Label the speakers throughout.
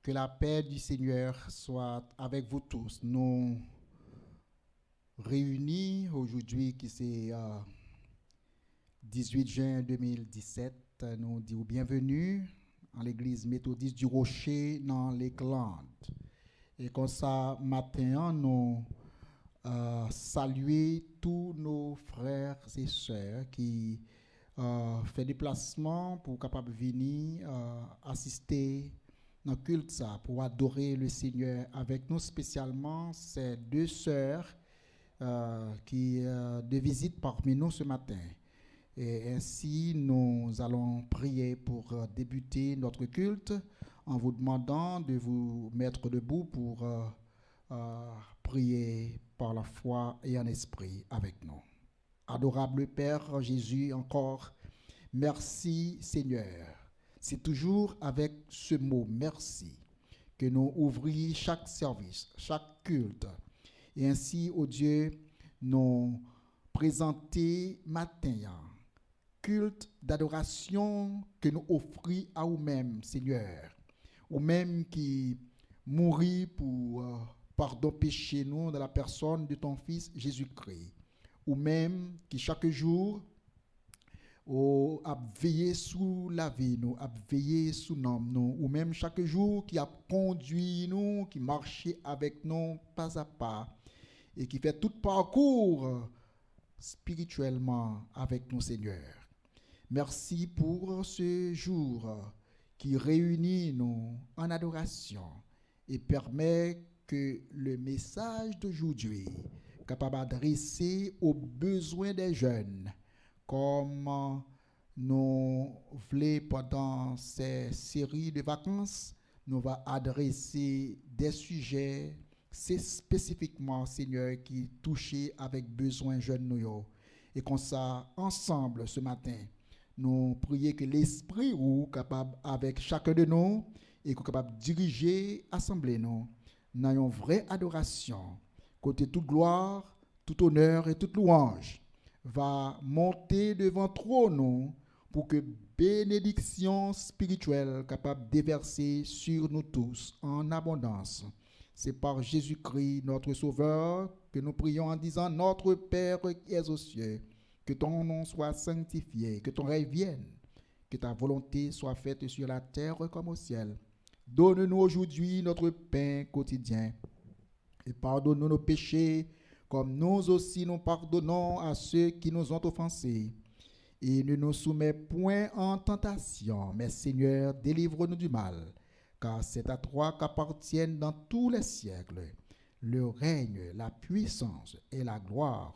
Speaker 1: Que la paix du Seigneur soit avec vous tous. Nous réunis aujourd'hui, qui c'est 18 juin 2017, nous disons bienvenue à l'église méthodiste du Rocher dans les Glandes. Et comme ça, matin, nous saluer tous nos frères et sœurs qui font des déplacements pour capable venir assister dans le culte ça, pour adorer le Seigneur avec nous, spécialement ces deux sœurs qui de visite parmi nous ce matin. Et ainsi, nous allons prier pour débuter notre culte en vous demandant de vous mettre debout pour prier par la foi et en esprit avec nous. Adorable Père Jésus, encore, merci Seigneur. C'est toujours avec ce mot merci que nous ouvrons chaque service, chaque culte. Et ainsi, ô Dieu, nous présenter matin culte d'adoration que nous offrons à nous-mêmes, Seigneur. Ou-même qui mourit pour pardon péché nous dans la personne de ton Fils Jésus-Christ. Ou-même qui chaque jour a veillé sous la vie nous, a veillé sous nous, ou même chaque jour qui a conduit nous, qui marchait avec nous pas à pas, et qui fait tout parcours spirituellement avec nous, Seigneur. Merci pour ce jour qui réunit nous en adoration et permet que le message d'aujourd'hui capable d'adresser aux besoins des jeunes, comme nous voulons pendant ces séries de vacances, nous va adresser des sujets, c'est spécifiquement, Seigneur, qui touchent avec besoin jeunes nous. Et comme ça, ensemble, ce matin, nous prions que l'Esprit ou capable avec chacun de nous et capable de diriger l'assemblée nous dans une vraie adoration, côté toute gloire, tout honneur et toute louange va monter devant trône pour que bénédiction spirituelle capable de déverser sur nous tous en abondance. C'est par Jésus-Christ, notre Sauveur, que nous prions en disant: Notre Père qui es aux cieux, que ton nom soit sanctifié, que ton règne vienne, que ta volonté soit faite sur la terre comme au ciel. Donne-nous aujourd'hui notre pain quotidien et pardonne-nous nos péchés, comme nous aussi nous pardonnons à ceux qui nous ont offensés. Et ne nous soumets point en tentation, mais Seigneur, délivre-nous du mal, car c'est à toi qu'appartiennent dans tous les siècles le règne, la puissance et la gloire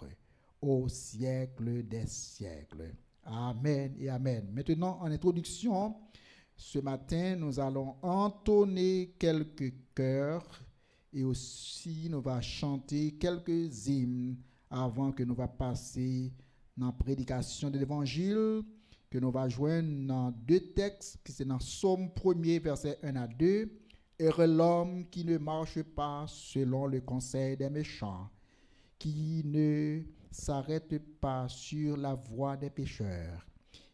Speaker 1: au siècle des siècles. Amen et amen. Maintenant, en introduction, ce matin, nous allons entonner quelques chœurs et aussi nous allons chanter quelques hymnes avant que nous allons passer dans la prédication de l'évangile, que nous allons joindre dans deux textes, qui sont dans Psaume 1er, versets 1 à 2, « Heureux l'homme qui ne marche pas selon le conseil des méchants, qui ne s'arrête pas sur la voie des pécheurs,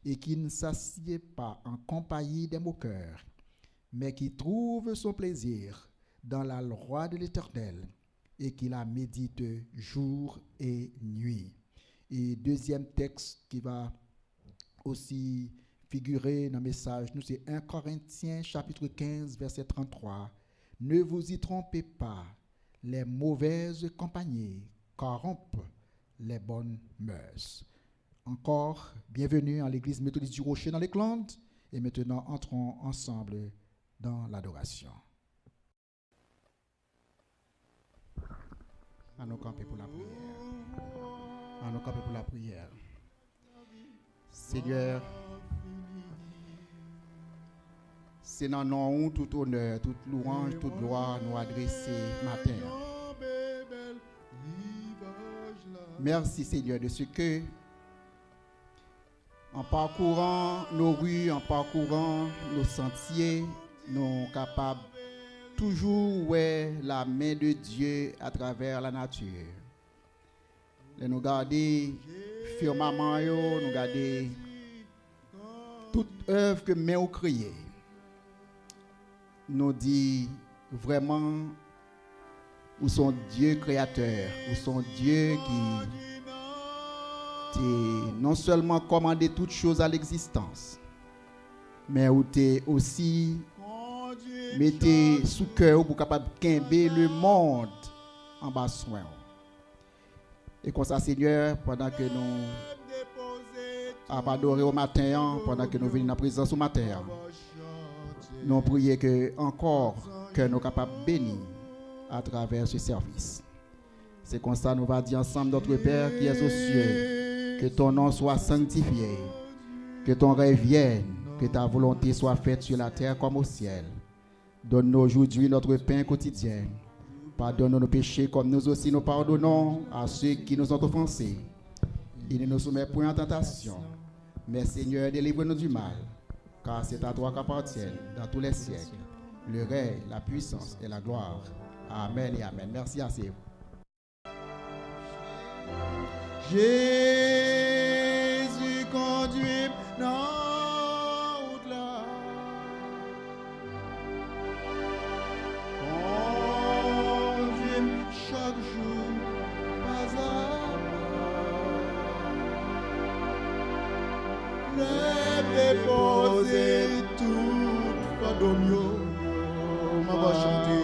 Speaker 1: et qui ne s'assied pas en compagnie des moqueurs, mais qui trouve son plaisir dans la loi de l'Éternel, et qui la médite jour et nuit. » Et deuxième texte qui va aussi figurer dans le message, nous c'est 1 Corinthiens chapitre 15, verset 33. « Ne vous y trompez pas, les mauvaises compagnies corrompent les bonnes mœurs. » Encore, bienvenue à l'église méthodiste du Rocher dans les Glandes. Et maintenant, entrons ensemble dans l'adoration. À nos camper pour la prière. À nos camper pour la prière. Seigneur, c'est dans nom tout honneur, toute louange, toute gloire nous adresser matin. Merci Seigneur de ce que, en parcourant nos rues, en parcourant nos sentiers, nous sommes capables toujours voir la main de Dieu à travers la nature. Et nous garder firmament, nous garder toute œuvre que main ont créée. nous dit vraiment où son Dieu créateur, où son Dieu qui non seulement commandé toutes choses à l'existence, mais où tu aussi mettez sous cœur pour capable quimber le monde en bas soin. Et comme ça, Seigneur, pendant que nous adoré au matin, pendant que nous venons dans la présence au matin, nous prions que encore que nous sommes capables de bénir à travers ce service. C'est comme ça nous va dire ensemble, notre Père qui est aux cieux, que ton nom soit sanctifié, que ton règne vienne, que ta volonté soit faite sur la terre comme au ciel. Donne-nous aujourd'hui notre pain quotidien. Pardonne-nous nos péchés comme nous aussi nous pardonnons à ceux qui nous ont offensés. Et ne nous soumets point en tentation, mais Seigneur, délivre-nous du mal, car c'est à toi qu'appartiennent dans tous les siècles le règne, la puissance et la gloire. Amen et amen. Merci à vous.
Speaker 2: Jésus conduit dans au-delà. Conduit chaque jour pas à pas. Les déposer tout pardonio. On va chanter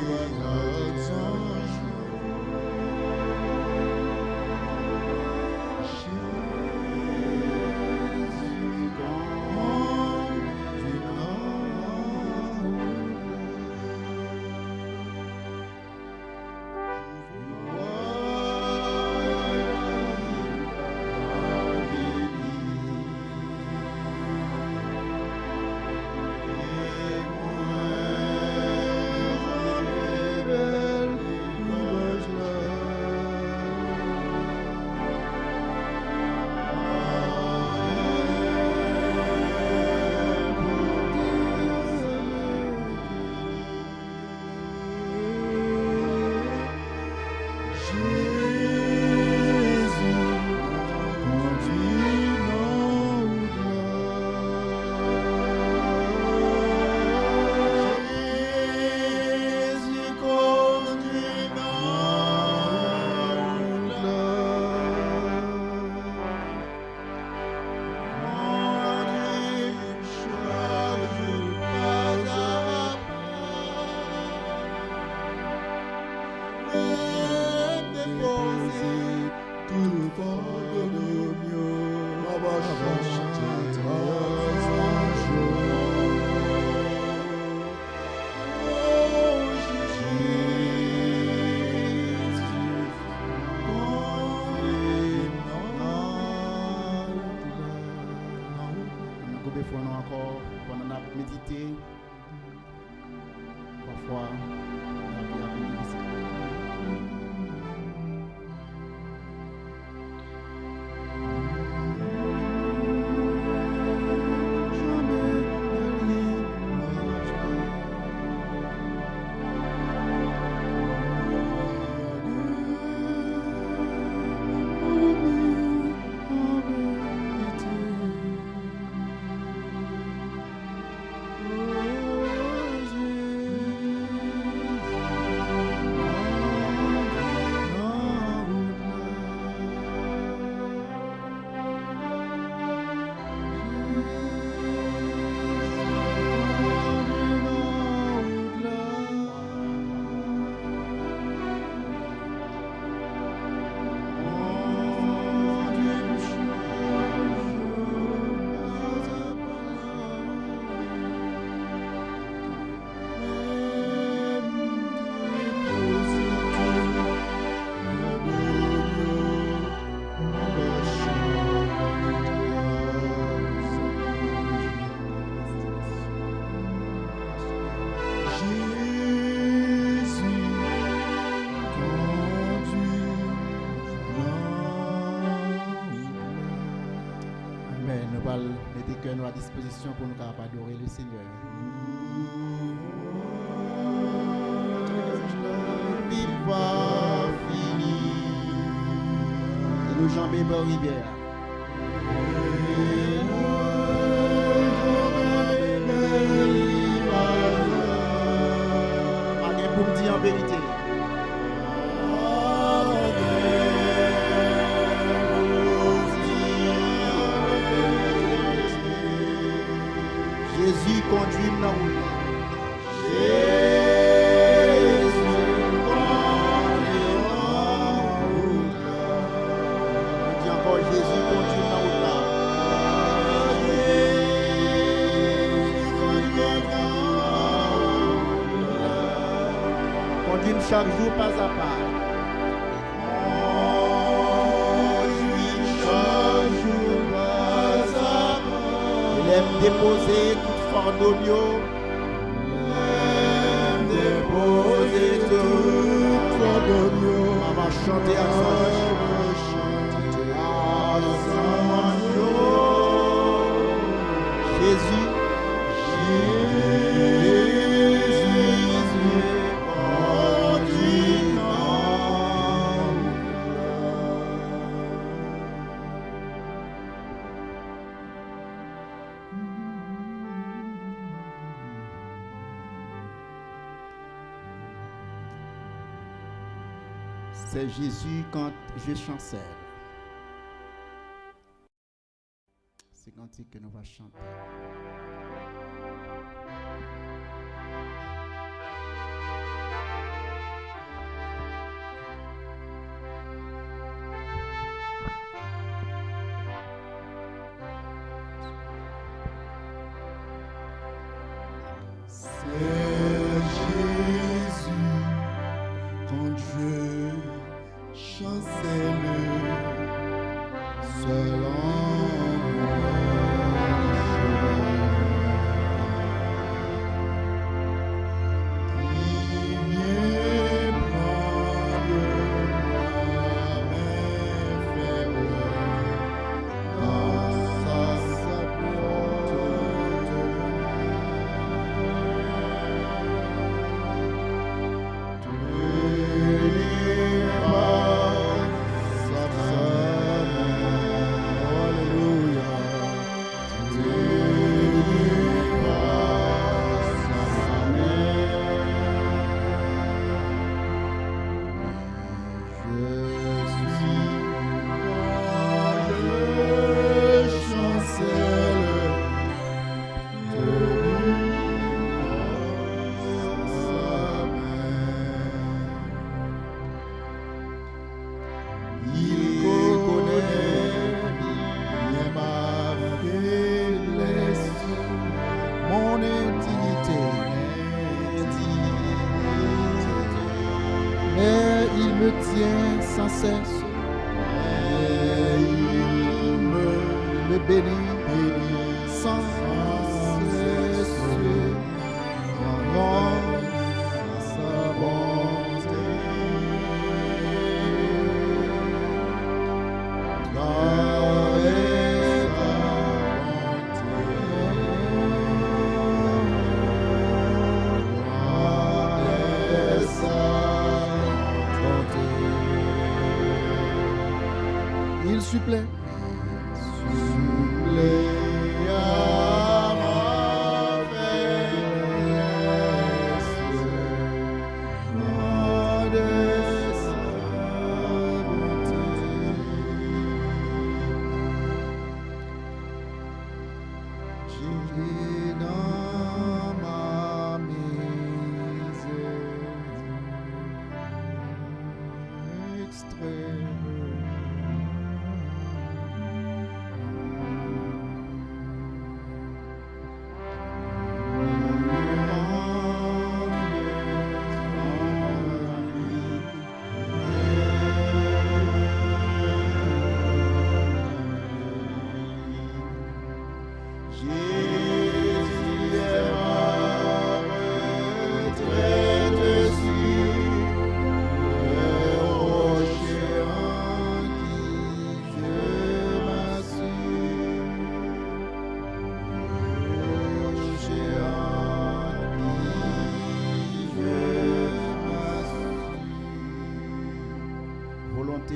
Speaker 1: nous à disposition pour nous capables adorer le Seigneur.
Speaker 2: Pas fini.
Speaker 1: Et nous jambes par rivière.
Speaker 2: pour me dire en vérité. Jésus conduit dans la route. Chaque jour pas à pas. Chaque jour pas à pas. Il aime déposer tout fardeau. Déposer tout fardeau. On va chanter à Jésus. C'est Jésus quand je chancelle. C'est cantique que nous allons chanter. Sans cesse, il me bénit sans cesse, dans sa bonté. Gloire et il supplée à ma faiblesse, gloire de sa bonté. J'ai dans ma misère extrême.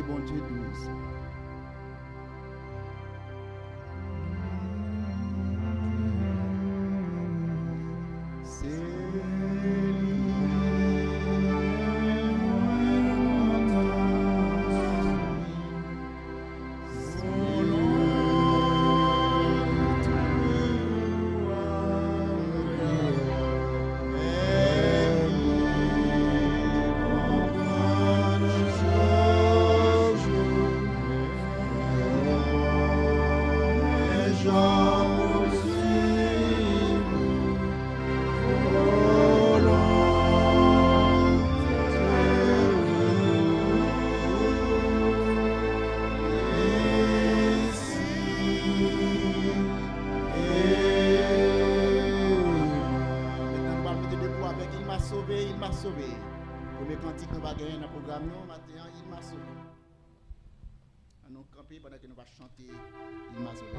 Speaker 2: Bon Dieu douce. C'est lui. avec il m'a sauvé, il m'a sauvé. Premier cantique nous va gagner dans le programme nous matin, il m'a sauvé. Nous camper pendant que nous va chanter, il m'a sauvé.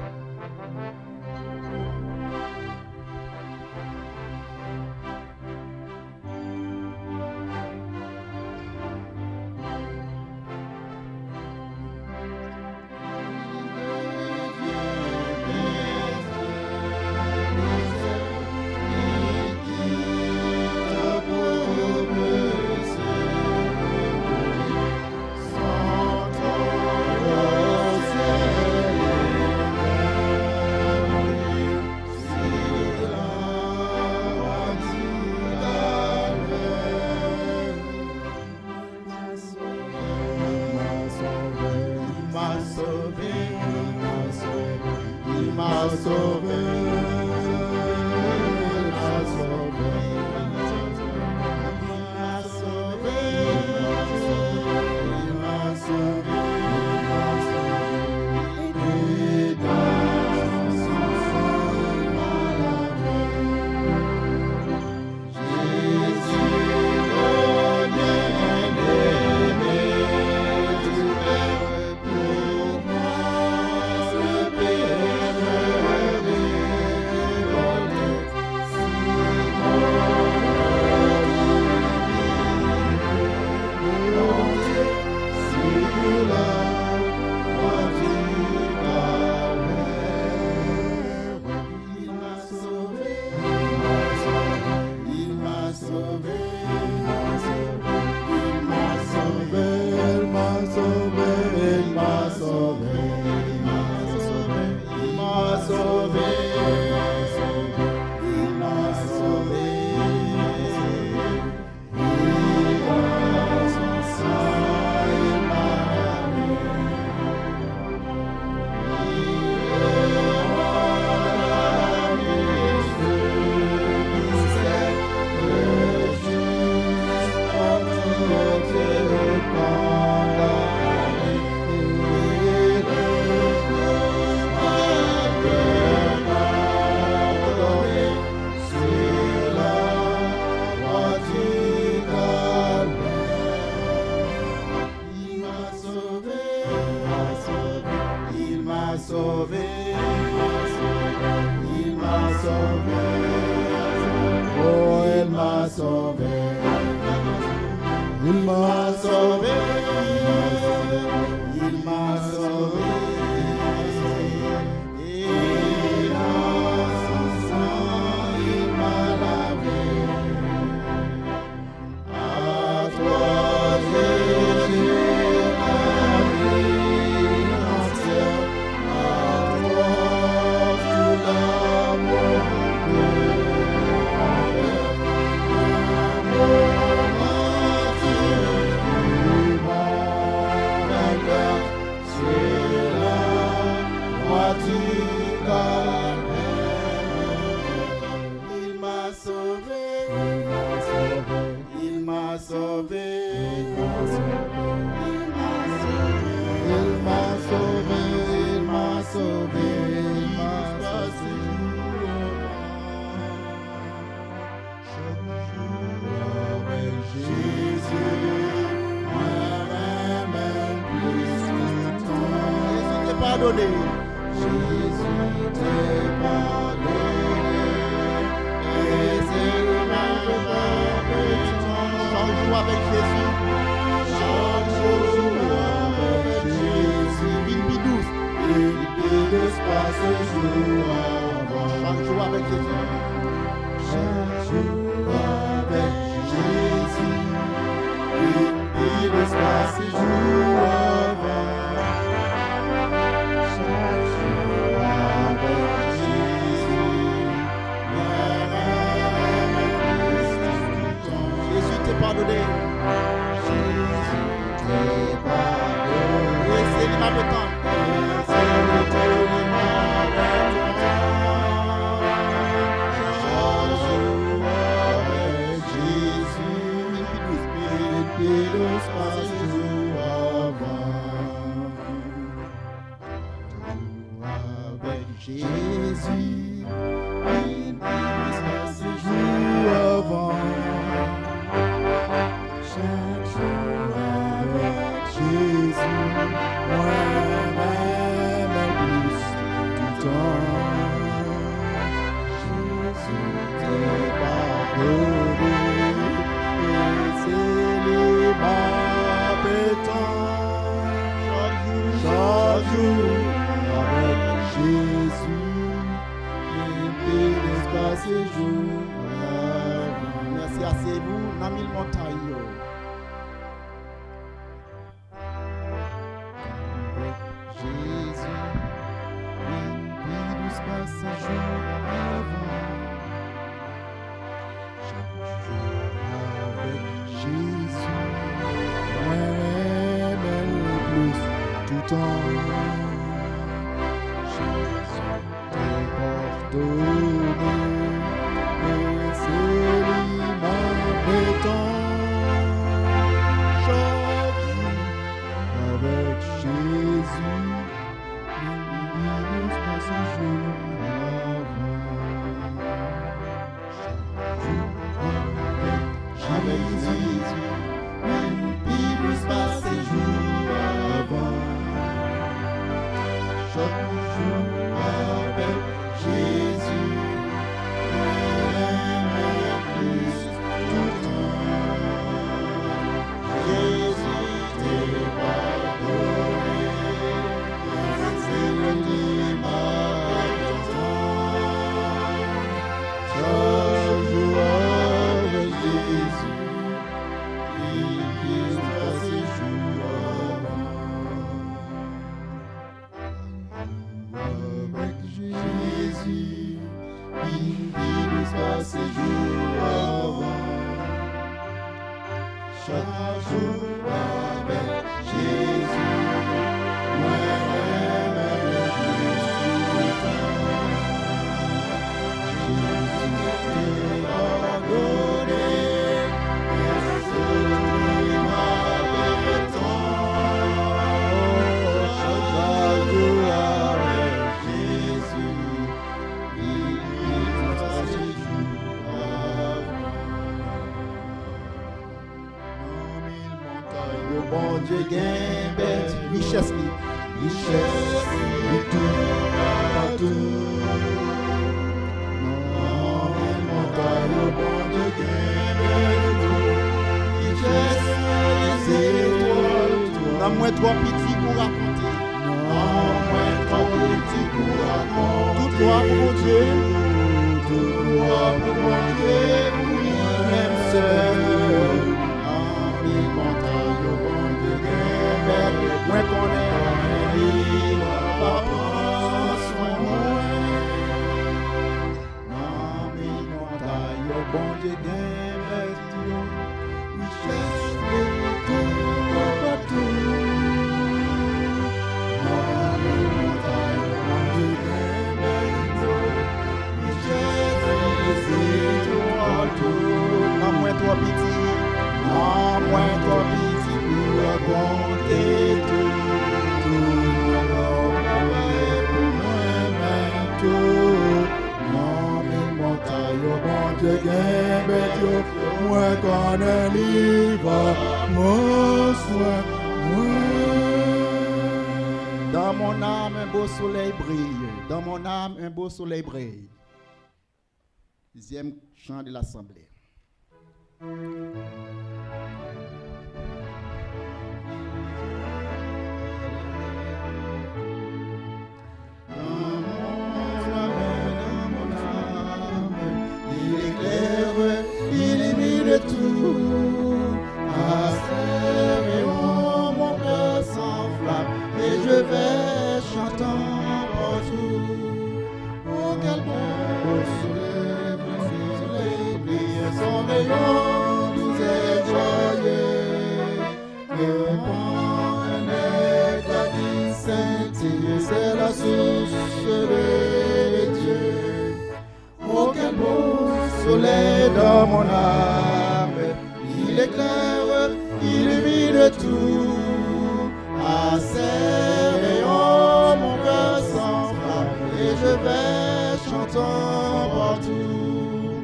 Speaker 3: Jésus, il passe ses jours avant. jour avec Jésus, limpide l'espace et jour.
Speaker 2: Merci, asseyez-vous dans mille montagnes.
Speaker 3: Jésus, limpide l'espace et jour avant. Chaque jour avec Jésus, plus tout temps. Jésus t'est pardonné, et c'est l'image des temps. Chaque jour avec Jésus, il passe un jour avant. Chaque jour avec Jésus, il passe un jour avant. Chaque jour avec Jésus, plus tout temps. Jésus t'est pardonné, c'est l'image du temps. Chaque jour avec Jésus, il passe un jour avant. Avec Jésus, il passe un jour avant. Chaque jour avec Jésus, moi-même plus tout le temps. Jésus t'est pardonné, et c'est l'image du temps. Chaque jour avec Jésus, il passe un jour avant. Dans mille montagnes, le bon Dieu gagne bête, richesse, et tout partout. Dans mille montagnes, le bon Dieu gagne bête, richesse, les étoiles,
Speaker 2: Dans moins trois petits pour raconter.
Speaker 3: non, moins trop petit pour raconter.
Speaker 2: Toute gloire pour mon Dieu.
Speaker 3: Toute gloire pour mon Dieu, lui-même seul. En mille montagnes, le bon Dieu gagne.
Speaker 2: Moins qu'on est.
Speaker 3: Il va prendre soin de moi. En mille montagnes, le bon Dieu gagne. Richesse et tout partout. En mille montagnes, le bon Dieu gagne. Richesse et tout.
Speaker 2: Dans moins trois petits.
Speaker 3: En moins trois petits pour raconter tout le monde pour moi-même tout. Non, mille montagnes, au bon Dieu gagne bête yo. Moi qu'on est libre, mon soin, moi.
Speaker 2: Dans mon âme, un beau soleil brille. Dans mon âme, un beau soleil brille. Dixième chant de l'Assemblée.
Speaker 3: Il éclaire, il illumine tout. À Seigneur, mon cœur s'enflamme et je vais chantant partout. Oh, quel beau soleil brille, son rayon nous est joyeux. Et un éclat qui scintille, c'est la source de Dieu. Oh, quel beau soleil dans mon âme, il éclaire, il illumine tout. À ses rayons, mon cœur s'enflamme et je vais chantant partout.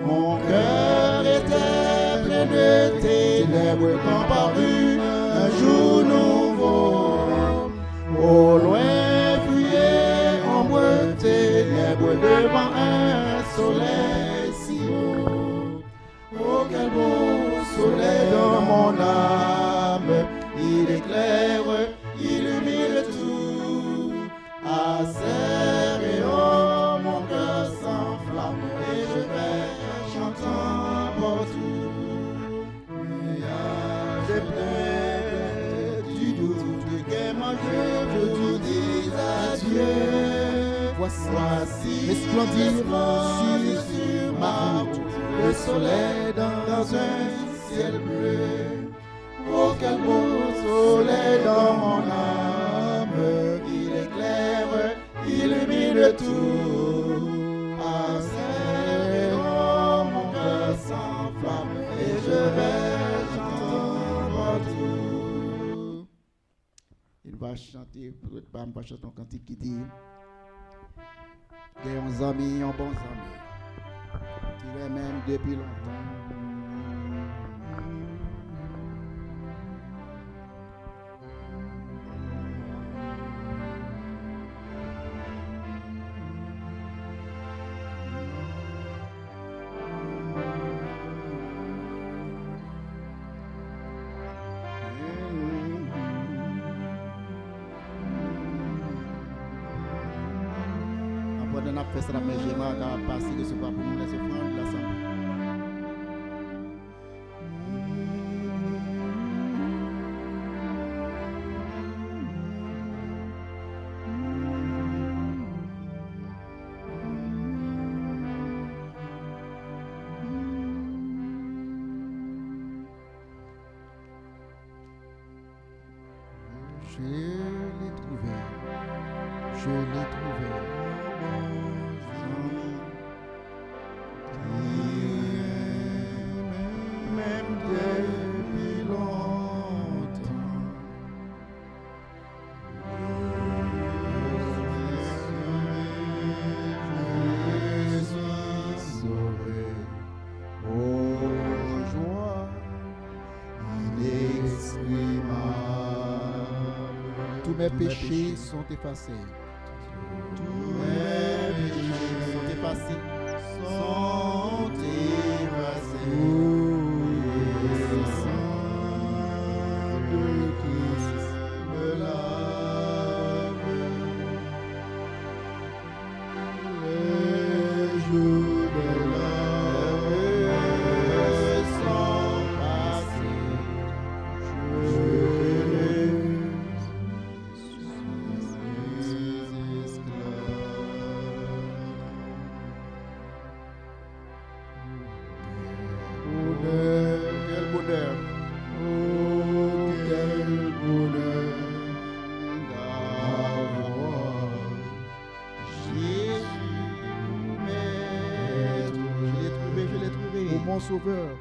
Speaker 3: Mon cœur était plein de ténèbres quand parut un jour nouveau. Au loin fuyait ombre ténèbres devant un soleil si beau. Oh, quel beau soleil mon âme, il éclaire, illumine tout.
Speaker 1: resplendir sur ma route,
Speaker 3: le soleil dans un ciel bleu. Oh, quel beau soleil dans mon âme, il éclaire, il illumine tout. Assez, oh, mon cœur s'enflamme et je vais chanter tout.
Speaker 2: Il va chanter, il va chanter un cantique qui dit qu'il y a un ami, un bon ami, qui est même depuis longtemps. On a fait ça, mais j'ai mal à passer de ce pas pour nous les offrandes de l'Assemblée.
Speaker 1: Je l'ai trouvé, je l'ai trouvé.
Speaker 3: Même depuis longtemps, je suis sauvé. Oh, joie inexprimable.
Speaker 1: Tous mes péchés sont effacés.
Speaker 3: Tous mes péchés
Speaker 2: Sont effacés.
Speaker 3: sont effacés. Le sang de Christ me lave. Les jours de l'âme sont passés. Je suis esclave. Bonheur, quel bonheur, oh quel bonheur d'avoir Jésus, maître.
Speaker 2: Je l'ai trouvé.
Speaker 1: Ô mon sauveur,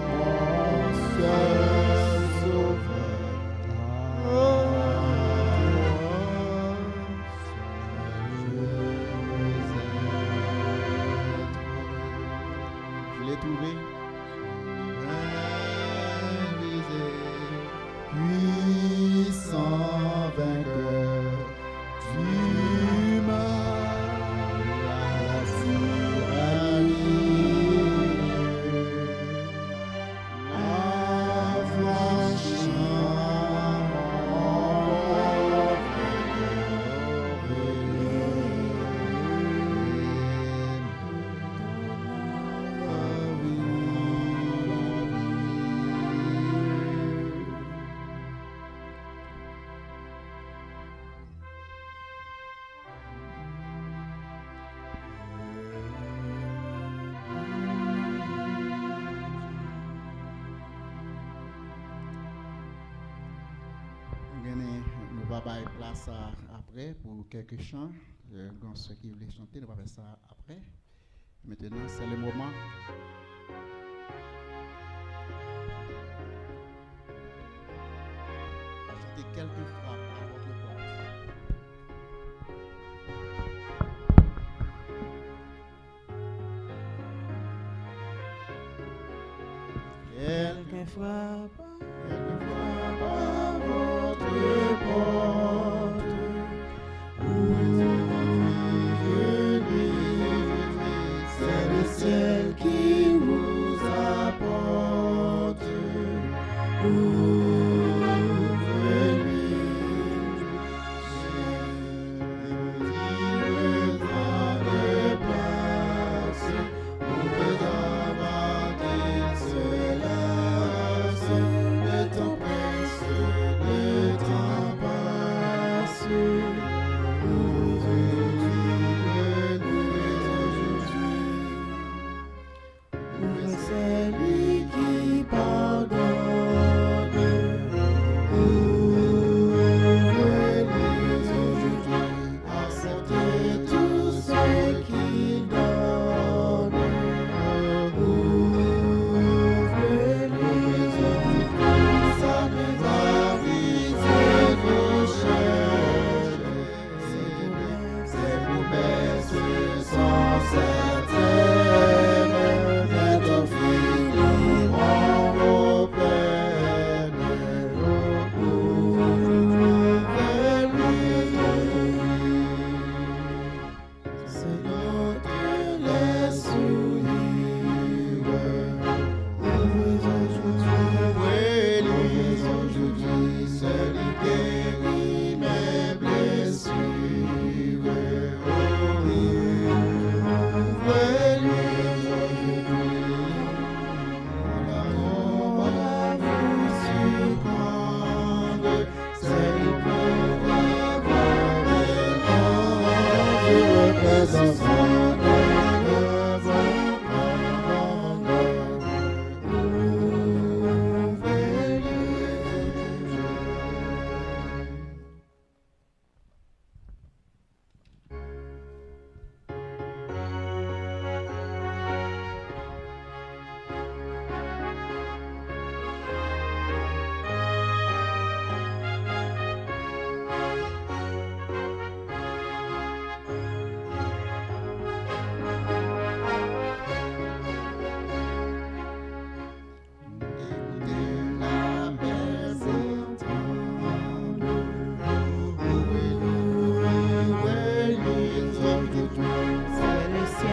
Speaker 3: Mon seul sauveur,
Speaker 2: Je l'ai trouvé.
Speaker 3: puissant vainqueur du mal, la tyrannie, affranchissant
Speaker 2: Nous va faire place après pour quelques chants. Dans ceux qui voulaient chanter, nous va faire ça après. Maintenant, c'est le moment. On va chanter quelques frappes à votre porte.
Speaker 3: quelques frappes à votre porte. C'est le ciel qui vous apporte. Ouvrez-lui, il dans de place, pour que d'abord qu'il se lasse.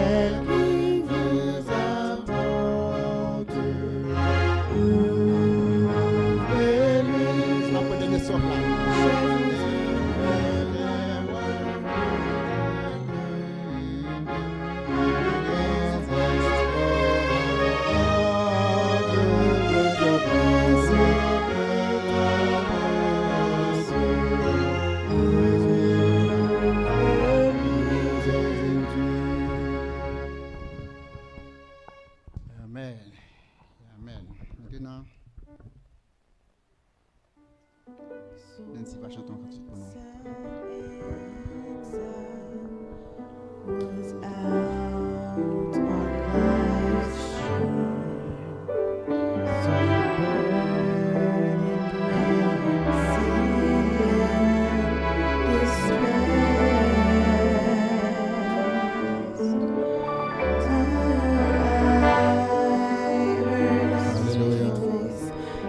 Speaker 3: celle qui vous apporte. Ouvrez-lui,
Speaker 2: Après des sortes là. Amen. Amen. Maintenant, Nancy va chanter un cantique pour nous.
Speaker 3: Was out on life's shore,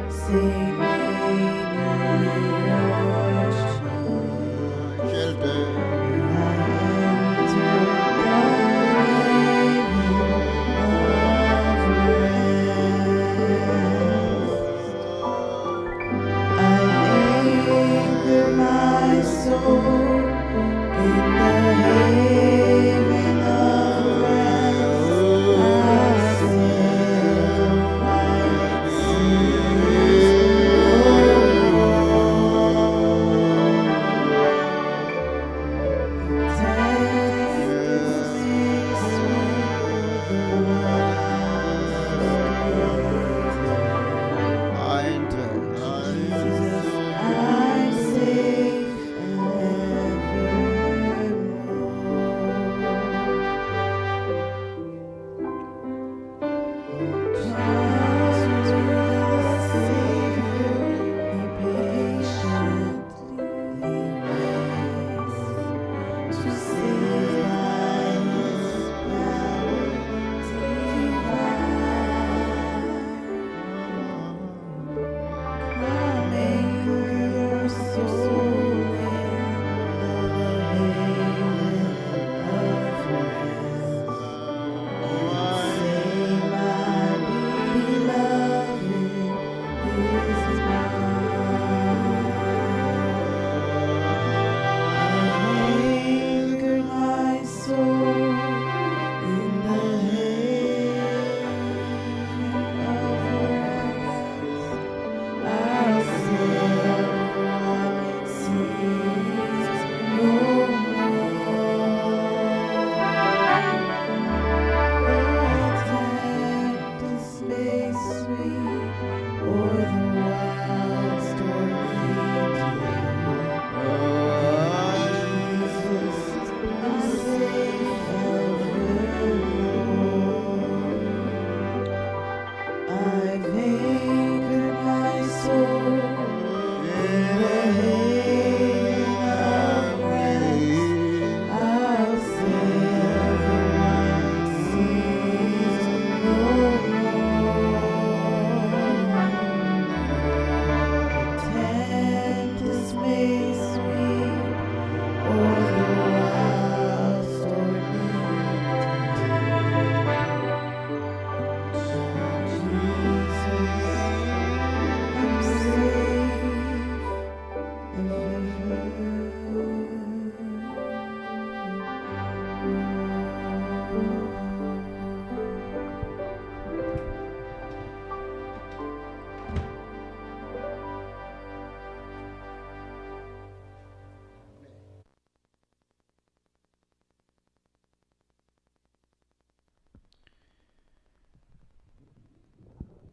Speaker 3: so burning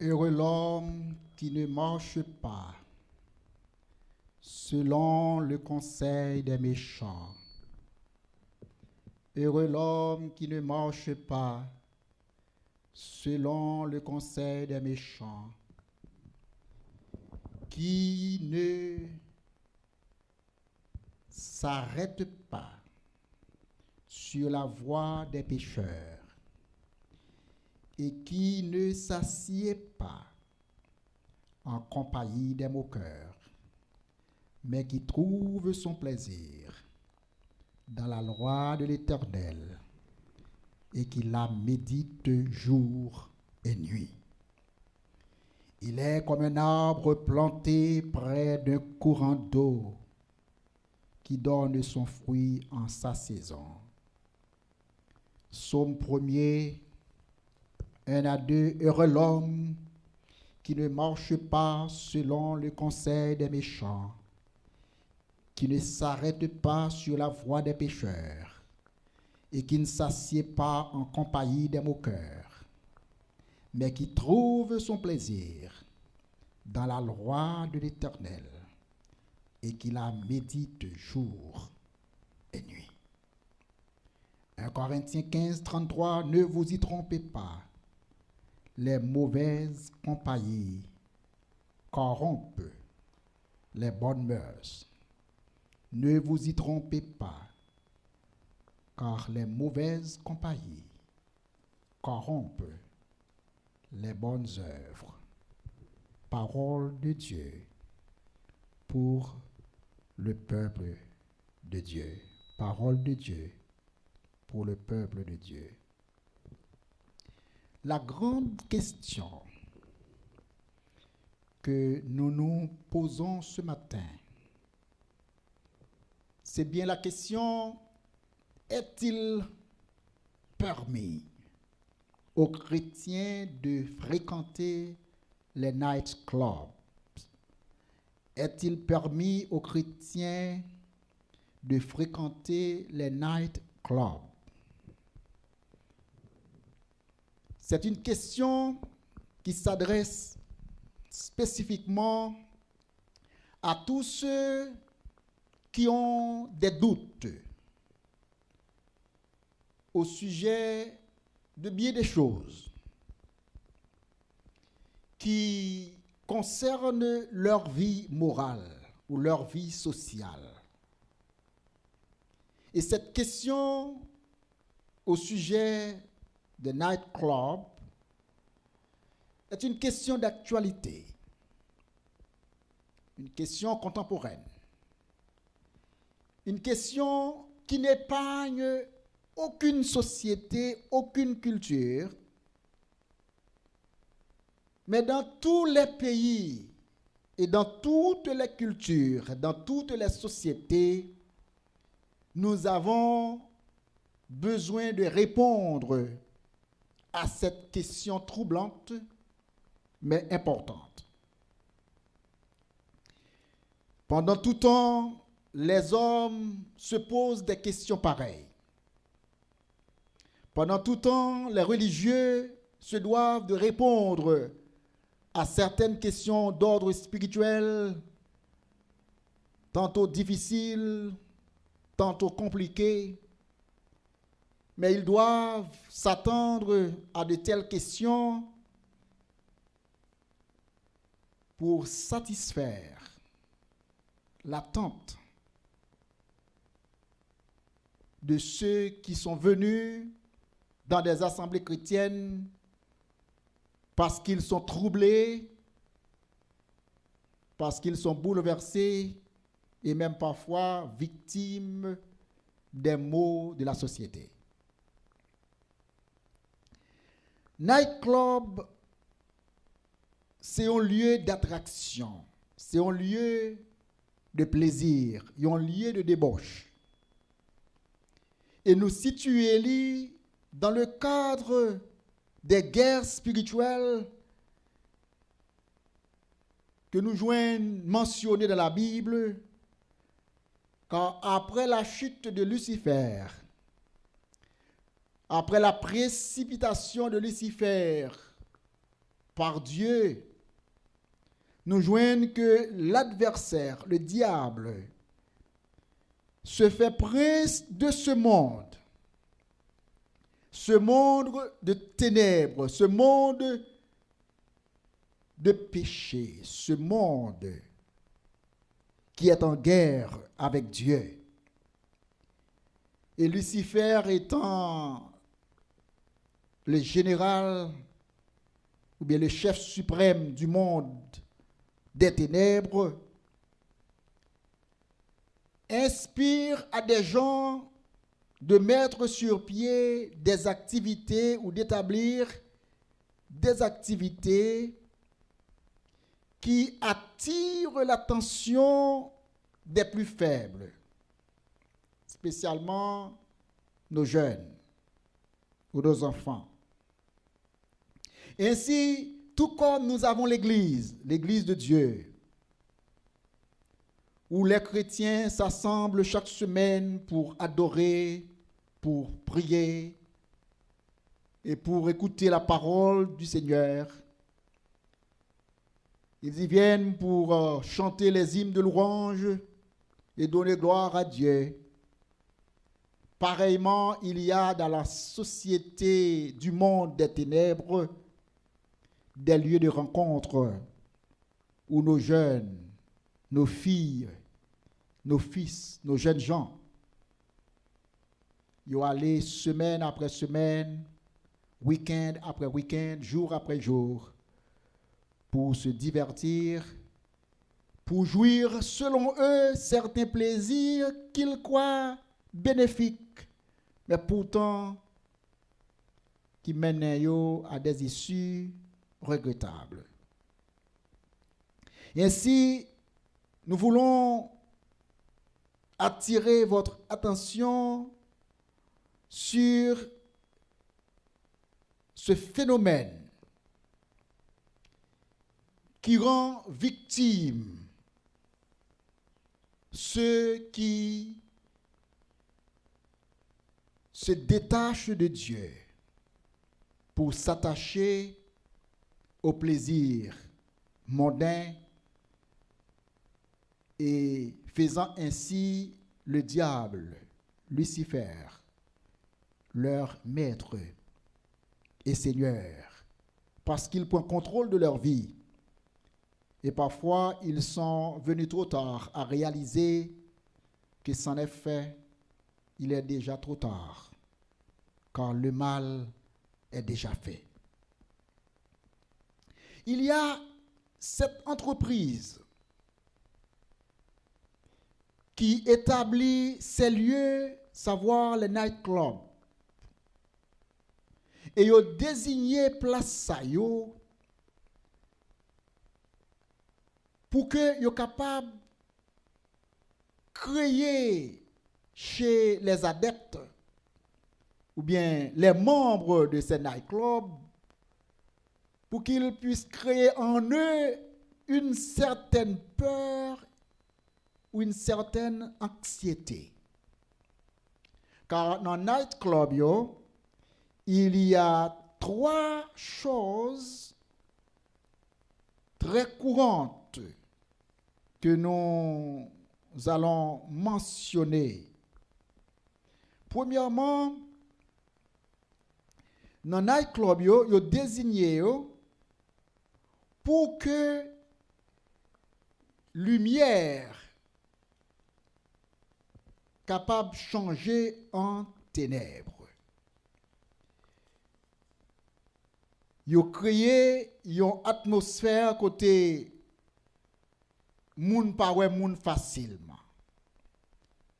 Speaker 1: Heureux l'homme qui ne marche pas selon le conseil des méchants. Heureux l'homme qui ne marche pas selon le conseil des méchants, qui ne s'arrête pas sur la voie des pécheurs et qui ne s'assied pas en compagnie des moqueurs, mais qui trouve son plaisir dans la loi de l'Éternel et qui la médite jour et nuit. Il est comme un arbre planté près d'un courant d'eau qui donne son fruit en sa saison. Psaume 1er, 1 à 2, heureux l'homme qui ne marche pas selon le conseil des méchants, qui ne s'arrête pas sur la voie des pécheurs et qui ne s'assied pas en compagnie des moqueurs, mais qui trouve son plaisir dans la loi de l'Éternel et qui la médite jour et nuit. 1 Corinthiens 15, 33, ne vous y trompez pas, les mauvaises compagnies corrompent les bonnes mœurs. Ne vous y trompez pas, car les mauvaises compagnies corrompent les bonnes œuvres. Parole de Dieu pour le peuple de Dieu. Parole de Dieu pour le peuple de Dieu. La grande question que nous nous posons ce matin, c'est bien la question: est-il permis aux chrétiens de fréquenter les night clubs? Est-il permis aux chrétiens de fréquenter les night clubs? C'est une question qui s'adresse spécifiquement à tous ceux qui ont des doutes au sujet de bien des choses qui concernent leur vie morale ou leur vie sociale. Et cette question au sujet des night clubs est une question d'actualité, une question contemporaine, une question qui n'épargne aucune société, aucune culture, mais dans tous les pays et dans toutes les cultures, dans toutes les sociétés, nous avons besoin de répondre à cette question troublante, mais importante. Pendant tout temps, les hommes se posent des questions pareilles. Pendant tout temps, les religieux se doivent de répondre à certaines questions d'ordre spirituel, tantôt difficiles, tantôt compliquées, mais ils doivent s'attendre à de telles questions pour satisfaire l'attente de ceux qui sont venus dans des assemblées chrétiennes parce qu'ils sont troublés, parce qu'ils sont bouleversés et même parfois victimes des maux de la société. Nightclub, c'est un lieu d'attraction, c'est un lieu de plaisir, un lieu de débauche. Et nous situons dans le cadre des guerres spirituelles que nous joignons mentionnées dans la Bible, car après la chute de Lucifer, après la précipitation de Lucifer par Dieu, nous joignons que l'adversaire, le diable, se fait prince de ce monde de ténèbres, ce monde de péché, ce monde qui est en guerre avec Dieu. Et Lucifer étant le général ou bien le chef suprême du monde des ténèbres, inspire à des gens de mettre sur pied des activités ou d'établir des activités qui attirent l'attention des plus faibles, spécialement nos jeunes ou nos enfants. Ainsi, tout comme nous avons l'Église de Dieu, où les chrétiens s'assemblent chaque semaine pour adorer, pour prier et pour écouter la parole du Seigneur. Ils y viennent pour chanter les hymnes de louange et donner gloire à Dieu. Pareillement, il y a dans la société du monde des ténèbres des lieux de rencontre où nos jeunes, nos filles, nos fils, nos jeunes gens, ils vont aller semaine après semaine, week-end après week-end, jour après jour, pour se divertir, pour jouir selon eux certains plaisirs qu'ils croient bénéfiques, mais pourtant qui mènent à des issues regrettables. Ainsi, nous voulons attirer votre attention sur ce phénomène qui rend victime ceux qui se détachent de Dieu pour s'attacher au plaisir mondain et faisant ainsi le diable, Lucifer, leur maître et seigneur, parce qu'il prend contrôle de leur vie. Et parfois, ils sont venus trop tard à réaliser que c'en est fait, il est déjà trop tard, car le mal est déjà fait. Il y a cette entreprise qui établit ces lieux, savoir les nightclubs. Et ils ont désigné place ça yo pour que soient capables de créer chez les adeptes ou bien les membres de ces nightclubs pour qu'ils puissent créer en eux une certaine peur ou une certaine anxiété. Car dans nightclub, il y a 3 choses très courantes que nous allons mentionner. Premièrement, dans nightclub, ils désigné pour que lumière capable de changer en ténèbres. Ils ont créé une atmosphère côté moun pa wè moun facilement.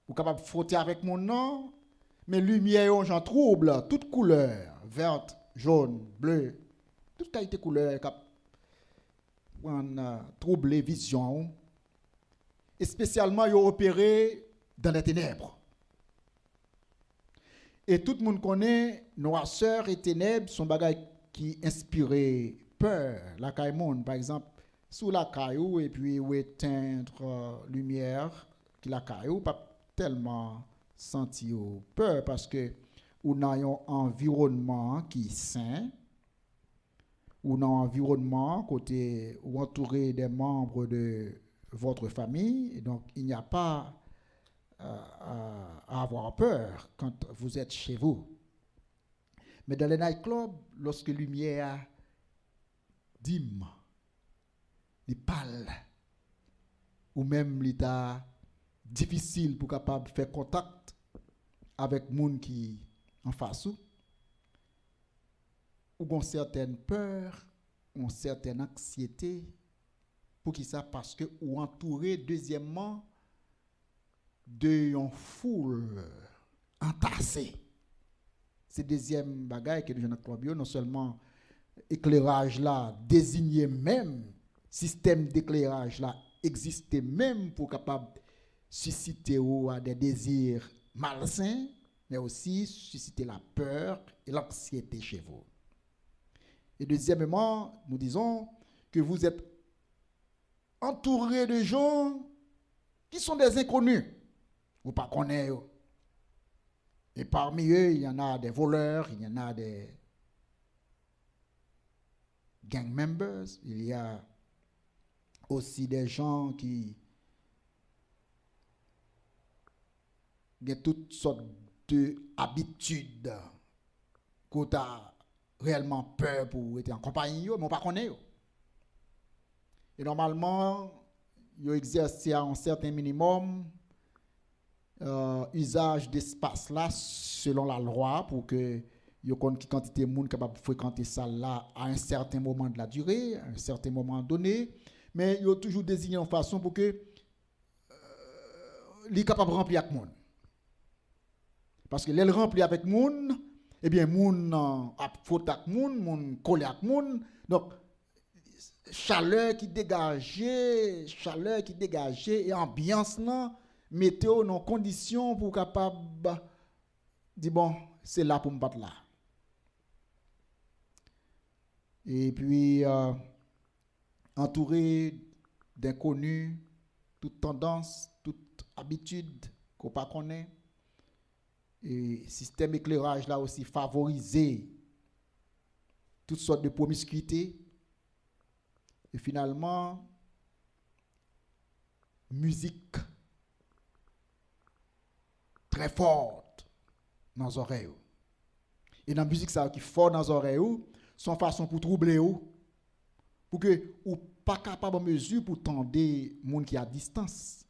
Speaker 1: Ou capable de frotter avec mon nom, mais lumière yon j'en trouble, toute couleur, verte, jaune, bleu, toute qualité couleur cap troubler vision. Et spécialement yon opéré dans les ténèbres. Et tout le monde connaît noirceur et ténèbres sont bagages qui inspirent peur. La caille par exemple, sous la caillou et puis ou éteindre lumière qui la caillou pas tellement senti peur parce que ou dans un environnement qui est sain ou dans un environnement côté ou entouré des membres de votre famille, et donc il n'y a pas à avoir peur quand vous êtes chez vous. Mais dans les nightclubs, lorsque la lumière dim, il pâle, ou même l'état difficile pour capable faire contact avec les gens qui en face ou ont certaine peur, ont certaine anxiété, pour qui ça parce que ou entouré deuxièmement de une foule entassés. C'est deuxième bagaille que nous avons dans le non seulement éclairage là, désigné même, système d'éclairage là, existait même pour capable susciter à des désirs malsains, mais aussi susciter la peur et l'anxiété chez vous. Et deuxièmement, nous disons que vous êtes entouré de gens qui sont des inconnus. Vous ne connaissez pas. Et parmi eux, il y en a des voleurs, il y en a des gang members, il y a aussi des gens qui ont toutes sortes d'habitudes qu'on a réellement peur pour être en compagnie, mais on ne connaît pas. Et normalement, ils exercent à un certain minimum usage d'espace là selon la loi pour que il y ait une quantité de monde capable de fréquenter ça là à un certain moment de la durée, à un certain moment donné, mais il y a toujours désigné en façon pour que il capable de remplir avec monde. Parce que l'elle remplit avec monde, eh bien monde a faute avec monde collé avec monde. Donc chaleur qui dégageait et ambiance là météo dans conditions pour capable dire bon, c'est là pour me battre là. Et puis entouré d'inconnus, toute tendance, toute habitude qu'on pas connaît. Et système éclairage là aussi favorisé toutes sortes de promiscuité. Et finalement musique très forte dans les oreilles. Et dans la musique ça qui est fort dans les oreilles, son façon pour troubler pour que ou pas capable de mesure pour tendre monde qui à distance,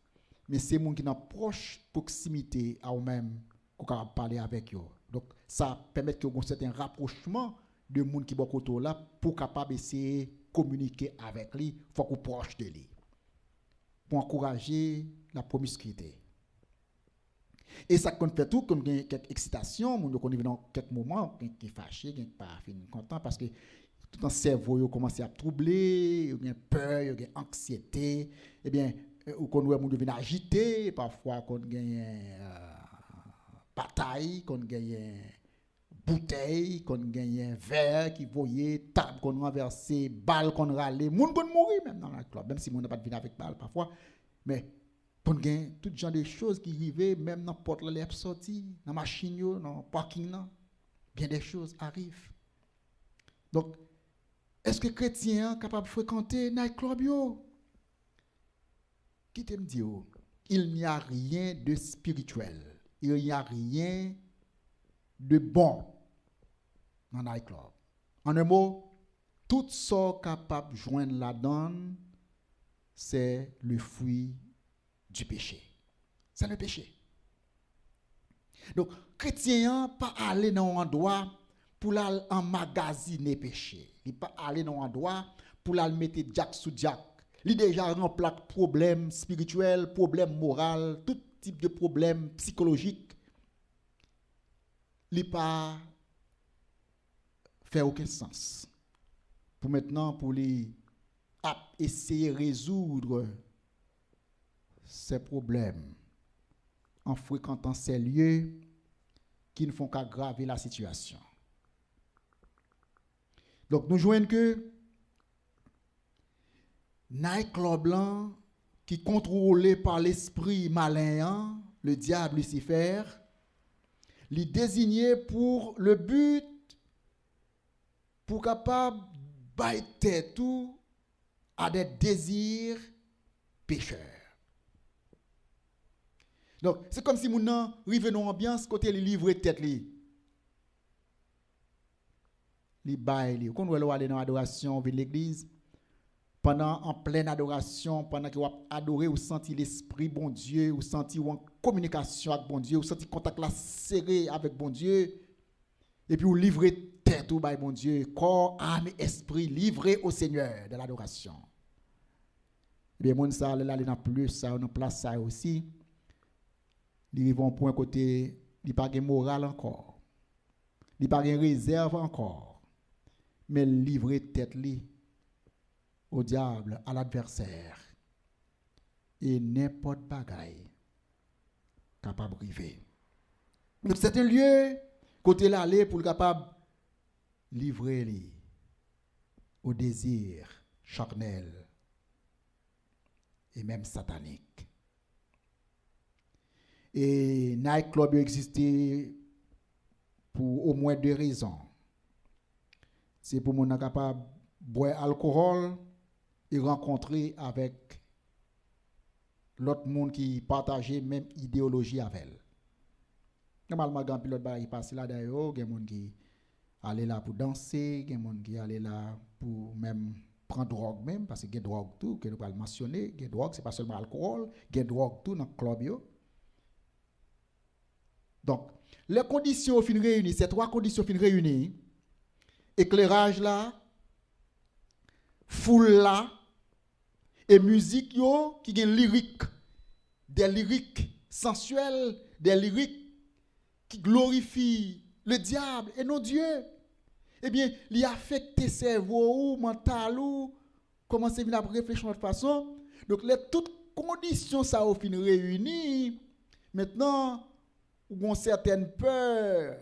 Speaker 1: mais c'est monde qui dans proche proximité à eux-mêmes qu'on capable parler avec eux. Donc ça permet que un certain rapprochement de monde qui beaucoup autour là pour capable essayer de communiquer avec lui, faut qu'on proche de lui pour encourager la promiscuité. Et ça qu'on fait tout comme quelques excitations, mon qu'on vit dans quelques moments qui fâché, qui pas fini content parce que tout un cerveau commence à troubler, il y a peur, il y a anxiété, et bien ou qu'on voit mon devient agité, parfois qu'on gagne bataille, qu'on gagne bouteille, qu'on gagne verre qui voyait, table qu'on renversé, balle qu'on râlé, moun qu'on mourir même dans la club, même si mon n'a pas de venir avec balle parfois, mais pour gagner tout genre de choses qui arrivent même dans porte là sorti dans machine yo dans parking là bien des choses arrivent. Donc est-ce que chrétien capable de fréquenter night club yo? Qui te me dit il n'y a rien de spirituel, il n'y a rien de bon dans night club. En un mot, tout ce capable de joindre là-dedans c'est le fruit du péché. C'est le péché. Donc, chrétien pas aller dans un endroit pour emmagasiner péché. Il pas aller dans un endroit pour la mettre jack sous jack. Il déjà rempli problème spirituel, problème moral, tout type de problème psychologique. Il pas fait aucun sens. Pour maintenant, pour les essayer de résoudre ces problèmes en fréquentant ces lieux qui ne font qu'aggraver la situation. Donc nous joignons que nightclub là qui contrôlé par l'esprit malin, le diable Lucifer, les désigné pour le but pour capable bailler tout à des désirs pécheurs. Donc, c'est comme si mon nan rive dans ambiance côté li livre tête li. Li bail li. Quand on aller dans adoration vers l'église, pendant en pleine adoration, pendant que vous adorez ou senti l'esprit bon Dieu, ou senti ou en communication avec bon Dieu, ou senti contact la serré avec bon Dieu, et puis vous livrez tête ou by bon Dieu, corps, âme et esprit livré au Seigneur de l'adoration. Et bien, mon ça là dans plus ça, on place ça aussi. Ils vont pour un côté il n'y a pas de morale encore. Il n'y a pas de réserve encore. Mais livrer tête li au diable, à l'adversaire. Et n'importe bagaille capable de arriver. Donc c'est un lieu côté l'aller pour le capable livrer li au désir charnel et même satanique. Et nightclub existait pour au moins 2 raisons. C'est pour mon capable boire alcool et rencontrer avec l'autre monde qui partageait même idéologie avec elle. Normalement, quand pilote il passe là d'ailleurs, il y a des gens qui allaient là pour danser, il y a des gens qui allaient là pour même prendre drogue même, parce qu'il y a drogue tout, que nous allons mentionner, il y a drogue, ce n'est pas seulement alcool, il y a drogue tout dans le club. Donc, les conditions fin réunies, ces 3 conditions fin réunies, éclairage là, foule là, et musique yo, qui ont des lyriques sensuelles, des lyriques qui glorifient le diable et non Dieu. Eh bien, il affecte cerveau ou mental ou commencer à réfléchir de notre façon. Donc, toutes conditions ça au fin réunies. Maintenant, on certaines peurs,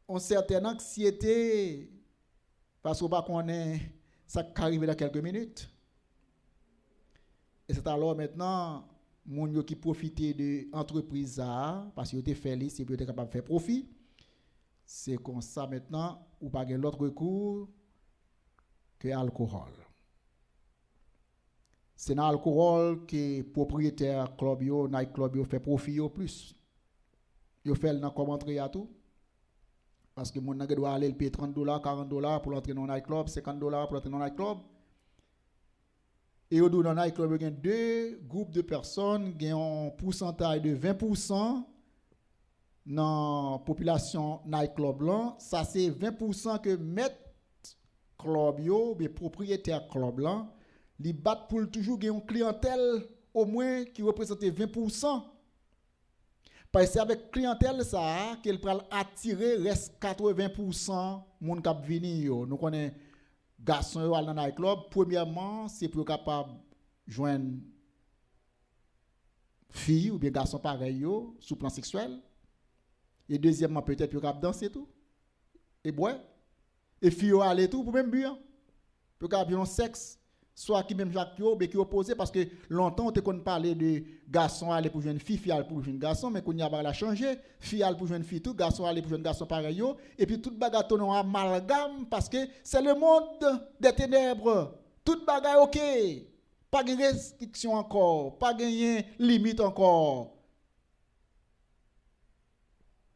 Speaker 1: on certaine anxiété, parce qu'on est ça qui arrive dans quelques minutes. Et c'est alors maintenant, moun qui profite de l'entreprise, parce que vous fait liste et vous êtes capable de faire profit. C'est comme ça maintenant, ou pas l'autre recours que l'alcool. C'est dans l'alcool que le propriétaire club, night club, fait profit au plus. Il fait dans comment entrer à tout. Parce que mon doit aller payer $30, $40 pour entrer dans le night club, $50 pour entrer dans le night club. Et au dans le night club, il y a 2 groupes de personnes qui ont un pourcentage de 20% dans la population night club là. Ça c'est 20% que maître club yo, les propriétaires club là, ils battent pour toujours gagner une clientèle au moins qui représente 20%. Parce que c'est avec clientèle ça qu'elle peut attirer reste 80% moun k'ap vini yo. Nous connaissons garçon yo dans night club. Premièrement, c'est pour capable joindre fille ou bien garçon pareil yo sous plan sexuel. Et deuxièmement, peut-être pour capable danser tout. Et boire. Et fille yo aller tout pour même buire. Pour capable un sexe soit qui même Jacques Pio, mais qui opposé parce que longtemps on te connaît parler de garçon aller pour jeune fille, fille aller pour jeune garçon, mais qu'on y a pas la changer, fille aller pour jeune fille tout, garçon aller pour jeune garçon pareil yo, et puis toute bagarre tourne en amalgame parce que c'est le monde des ténèbres. Toute bagarre OK. Pas de restriction encore, pas de limite encore.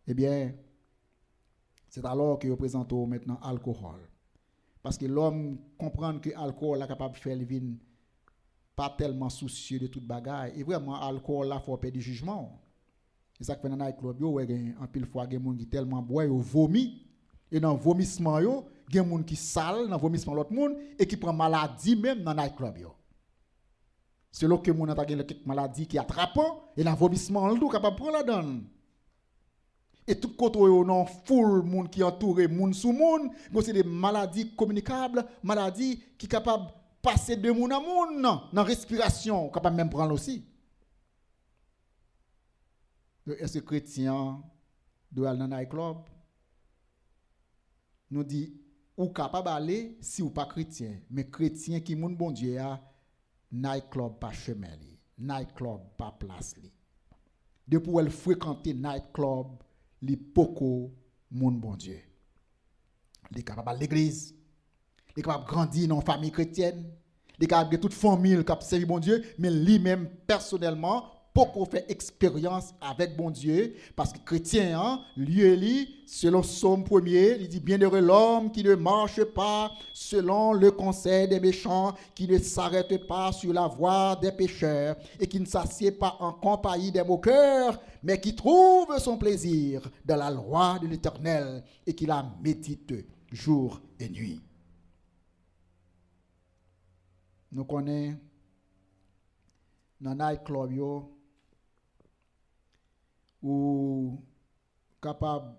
Speaker 1: Eh bien, c'est alors que représente maintenant alcool. Parce que l'homme comprend que l'alcool est capable de faire le pas tellement soucieux de toute bagaille. Et vraiment, l'alcool là, il faut faire du jugement. C'est ça que fait dans les clubs, en pile fois, il y a des gens qui tellement boivent, ils vomissent. Et dans le vomissement, il y a des gens qui salent dans le vomissement de l'autre monde et qui prennent maladie même dans les clubs. C'est là que les gens ont quelques maladies qui attrapent et dans le vomissement, ils sont capables de prendre la donne. Et tout côté on full monde qui entoure monde sous monde, c'est des maladies communicables, maladies qui capable passer de monde à monde dans respiration, capable même prendre aussi. Est-ce que chrétien doit aller dans un club? Nous dit ou capable aller si ou pas chrétien, mais chrétien qui monde bon Dieu a night club pas chemin li, night club pas place li. Depuis elle fréquenter night club li poko moun bon Dieu. Li capable à l'église, li capable grandir dans une famille chrétienne, li capable de toute famille qui servi bon Dieu, mais lui-même personnellement poko fait expérience avec bon Dieu parce que chrétien hein, lui selon Psaume 1er, il dit bienheureux l'homme qui ne marche pas selon le conseil des méchants, qui ne s'arrête pas sur la voie des pécheurs et qui ne s'assied pas en compagnie des moqueurs, mais qui trouve son plaisir dans la loi de l'Éternel et qui la médite jour et nuit. Nous connaissons dans night club yo où capable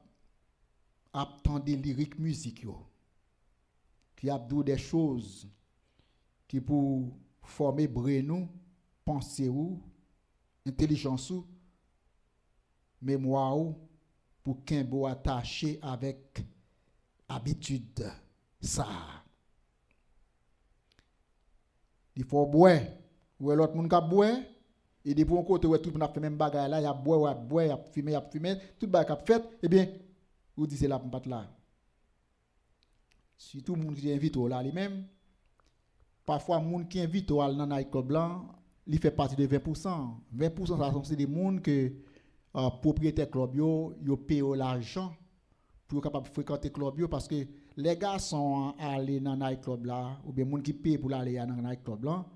Speaker 1: d'entendre des lyriques musique yo, qui a dit des choses qui pour former brain, penser ou intelligence ou mémoire ou pour qu'un beau attaché avec habitude ça. Il faut boire, ou l'autre monde qui boire, et de bon côté où tout le monde a fait même bagaille là, il y a boire, il y a fumer, tout bagaille a fait, eh bien, vous dites là pour pas là. Si tout le monde qui invite là lui-même, parfois le monde qui invite dans le nightclub blanc, il fait partie de 20%. 20% ça c'est des monde que propriétaire club yo paye l'argent pour capable fréquenter club yo parce que les gars sont allés dans night club là ou bien monde qui paye pour aller dans night club là,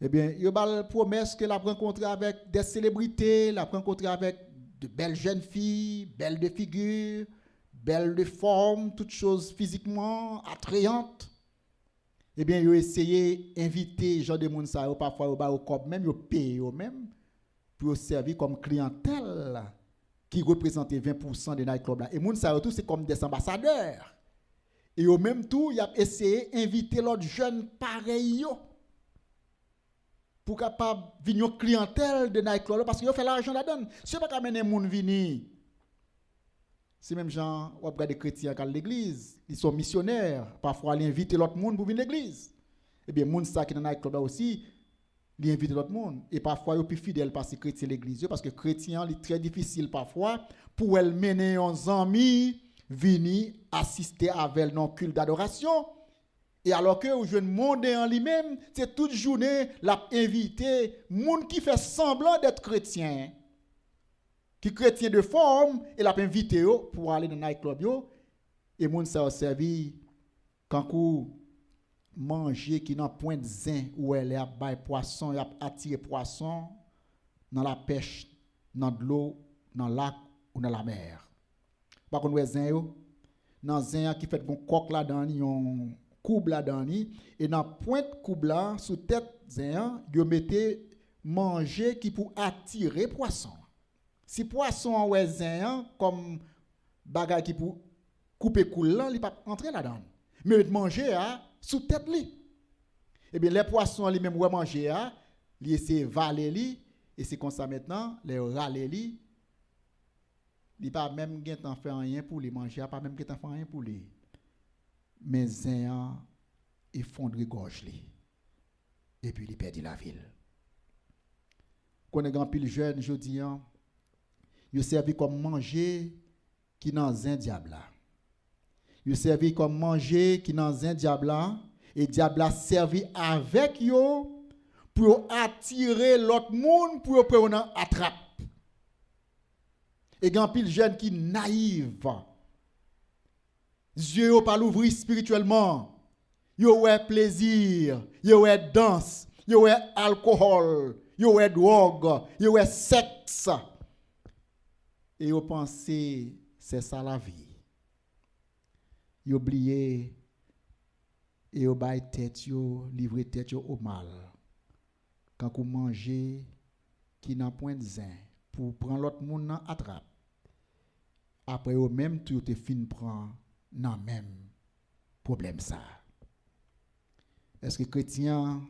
Speaker 1: eh bien yo ba promesse que la rencontrer avec des célébrités, la rencontrer avec de belles jeunes filles, belles de figure, belles de forme, toutes choses physiquement attrayantes. Eh bien yo essayer inviter gens de monde ça parfois au club même yo paye eux même pour servir comme clientèle qui représente 20% des nightclubs là. Et moun ça tout c'est comme des ambassadeurs. Et au même tout, il a essayé d'inviter l'autre jeune pareil yo pour capable venir clientèle de nightclub parce qu'il fait l'argent là-dedans. Si pas amener moun venir. C'est même gens ou regarder des chrétiens à l'église, ils sont missionnaires, parfois ils invitent l'autre monde pour venir à l'église. Et bien moun ça qui dans nightclub là aussi il invite l'autre monde et parfois ils sont plus fidèles parce que chrétien l'église parce que chrétien c'est très difficile parfois pour elle mener un ami venir assister avec non culte d'adoration et alors que au jeune monde en lui-même c'est toute journée l'a invité monde qui fait semblant d'être chrétien qui chrétien de forme et l'a invité pour aller dans night club yo et monde ça a servi quand manger qui n'a point de zin où elle est à bailler poisson et à attirer poisson dans la pêche dans de l'eau dans lac ou dans la mer par contre zin yo dans zin qui fait bon coq là dans un coupe là dans et dans pointe coupe là sous tête zin yo mettez manger qui pour attirer poisson si poisson ouais zin comme bagage qui pour couper coule là il pas entrer là-dedans mais manger à sous tête li. Eh bien les poissons li même ouais manger a, li essayer valer li et c'est comme ça maintenant les râler li. Li pas même gen temps faire rien pour les manger, pas même gen temps faire rien pour les. Mais zin effondre gorge li. Et puis il perd la ville. Connaît grand pile jeune jodi an, yo servi comme manger qui dans zin diable là. Yo servi comme manger qui dans un diable et diable a servi avec yo pour attirer l'autre monde pour qu'on attrape. Et grand pile jeune qui naïf. Yeux yo pas l'ouvrir spirituellement. Yo ouais plaisir, yo ouais danse, yo ouais alcool, yo ouais drogue, yo ouais sexe. Et yo penser c'est ça la vie. Yo oublié et yo bay tête yo livrer tête yo au mal quand vous mangez qui n'a point de zin pour prendre l'autre monde nan attrape après au même tout te fin prend nan même problème ça est-ce que chrétien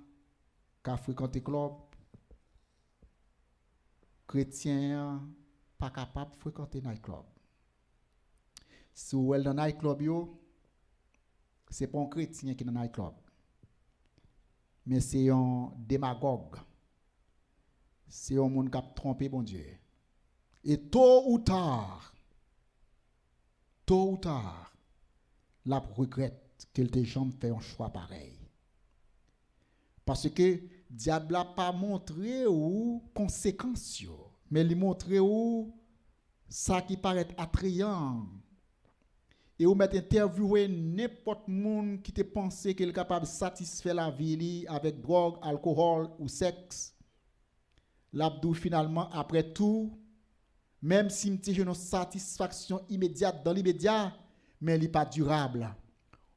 Speaker 1: qui fréquenté club chrétien pas capable fréquenter night club si vous êtes dans night club yo c'est pas un chrétien qui est dans le club. Mais c'est un démagogue. C'est un monde qui a trompé bon Dieu. Et tôt ou tard, la regrette qu'il te jamais fait un choix pareil. Parce que diable n'a pas montré aux conséquences, mais il montre où ça qui paraît attrayant. Et vous mettez interviewer n'importe monde qui te pensait qu'il est capable de satisfaire la vie avec drogue, alcool ou sexe. L'abdou finalement, après tout, même si j'ai une satisfaction immédiate dans l'immédiat, mais il n'est pas durable.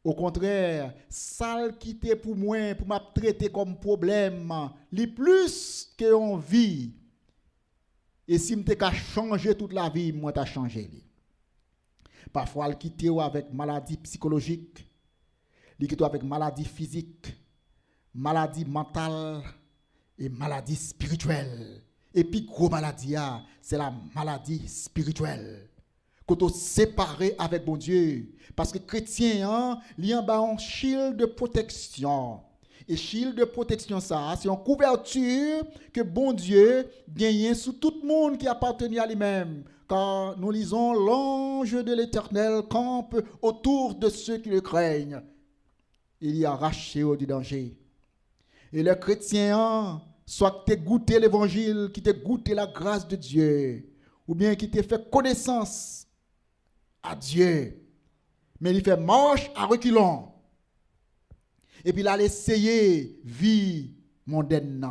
Speaker 1: Au contraire, ça qui était pour moi, pour m'a traiter comme problème, li plus que on vit. Et si m'te ka changer toute la vie, moi t'a changé li. Parfois, il quitte avec maladie psychologique, il quitte avec maladie physique, maladie mentale et maladie spirituelle. Et puis, gros maladie, c'est la maladie spirituelle. Quand on séparé avec bon Dieu. Parce que chrétien, il y a un shield de protection. Et shield de protection, ça, c'est une couverture que bon Dieu gagne sous tout le monde qui appartient à lui-même. Car nous lisons, l'ange de l'Éternel campe autour de ceux qui le craignent. Il y a arraché du danger. Et le chrétien, soit que tu aies goûté l'évangile, qui t'ait goûté la grâce de Dieu, ou bien qui t'ait fait connaissance à Dieu, mais il fait marche à reculons. Et puis il a essayé vie mondaine.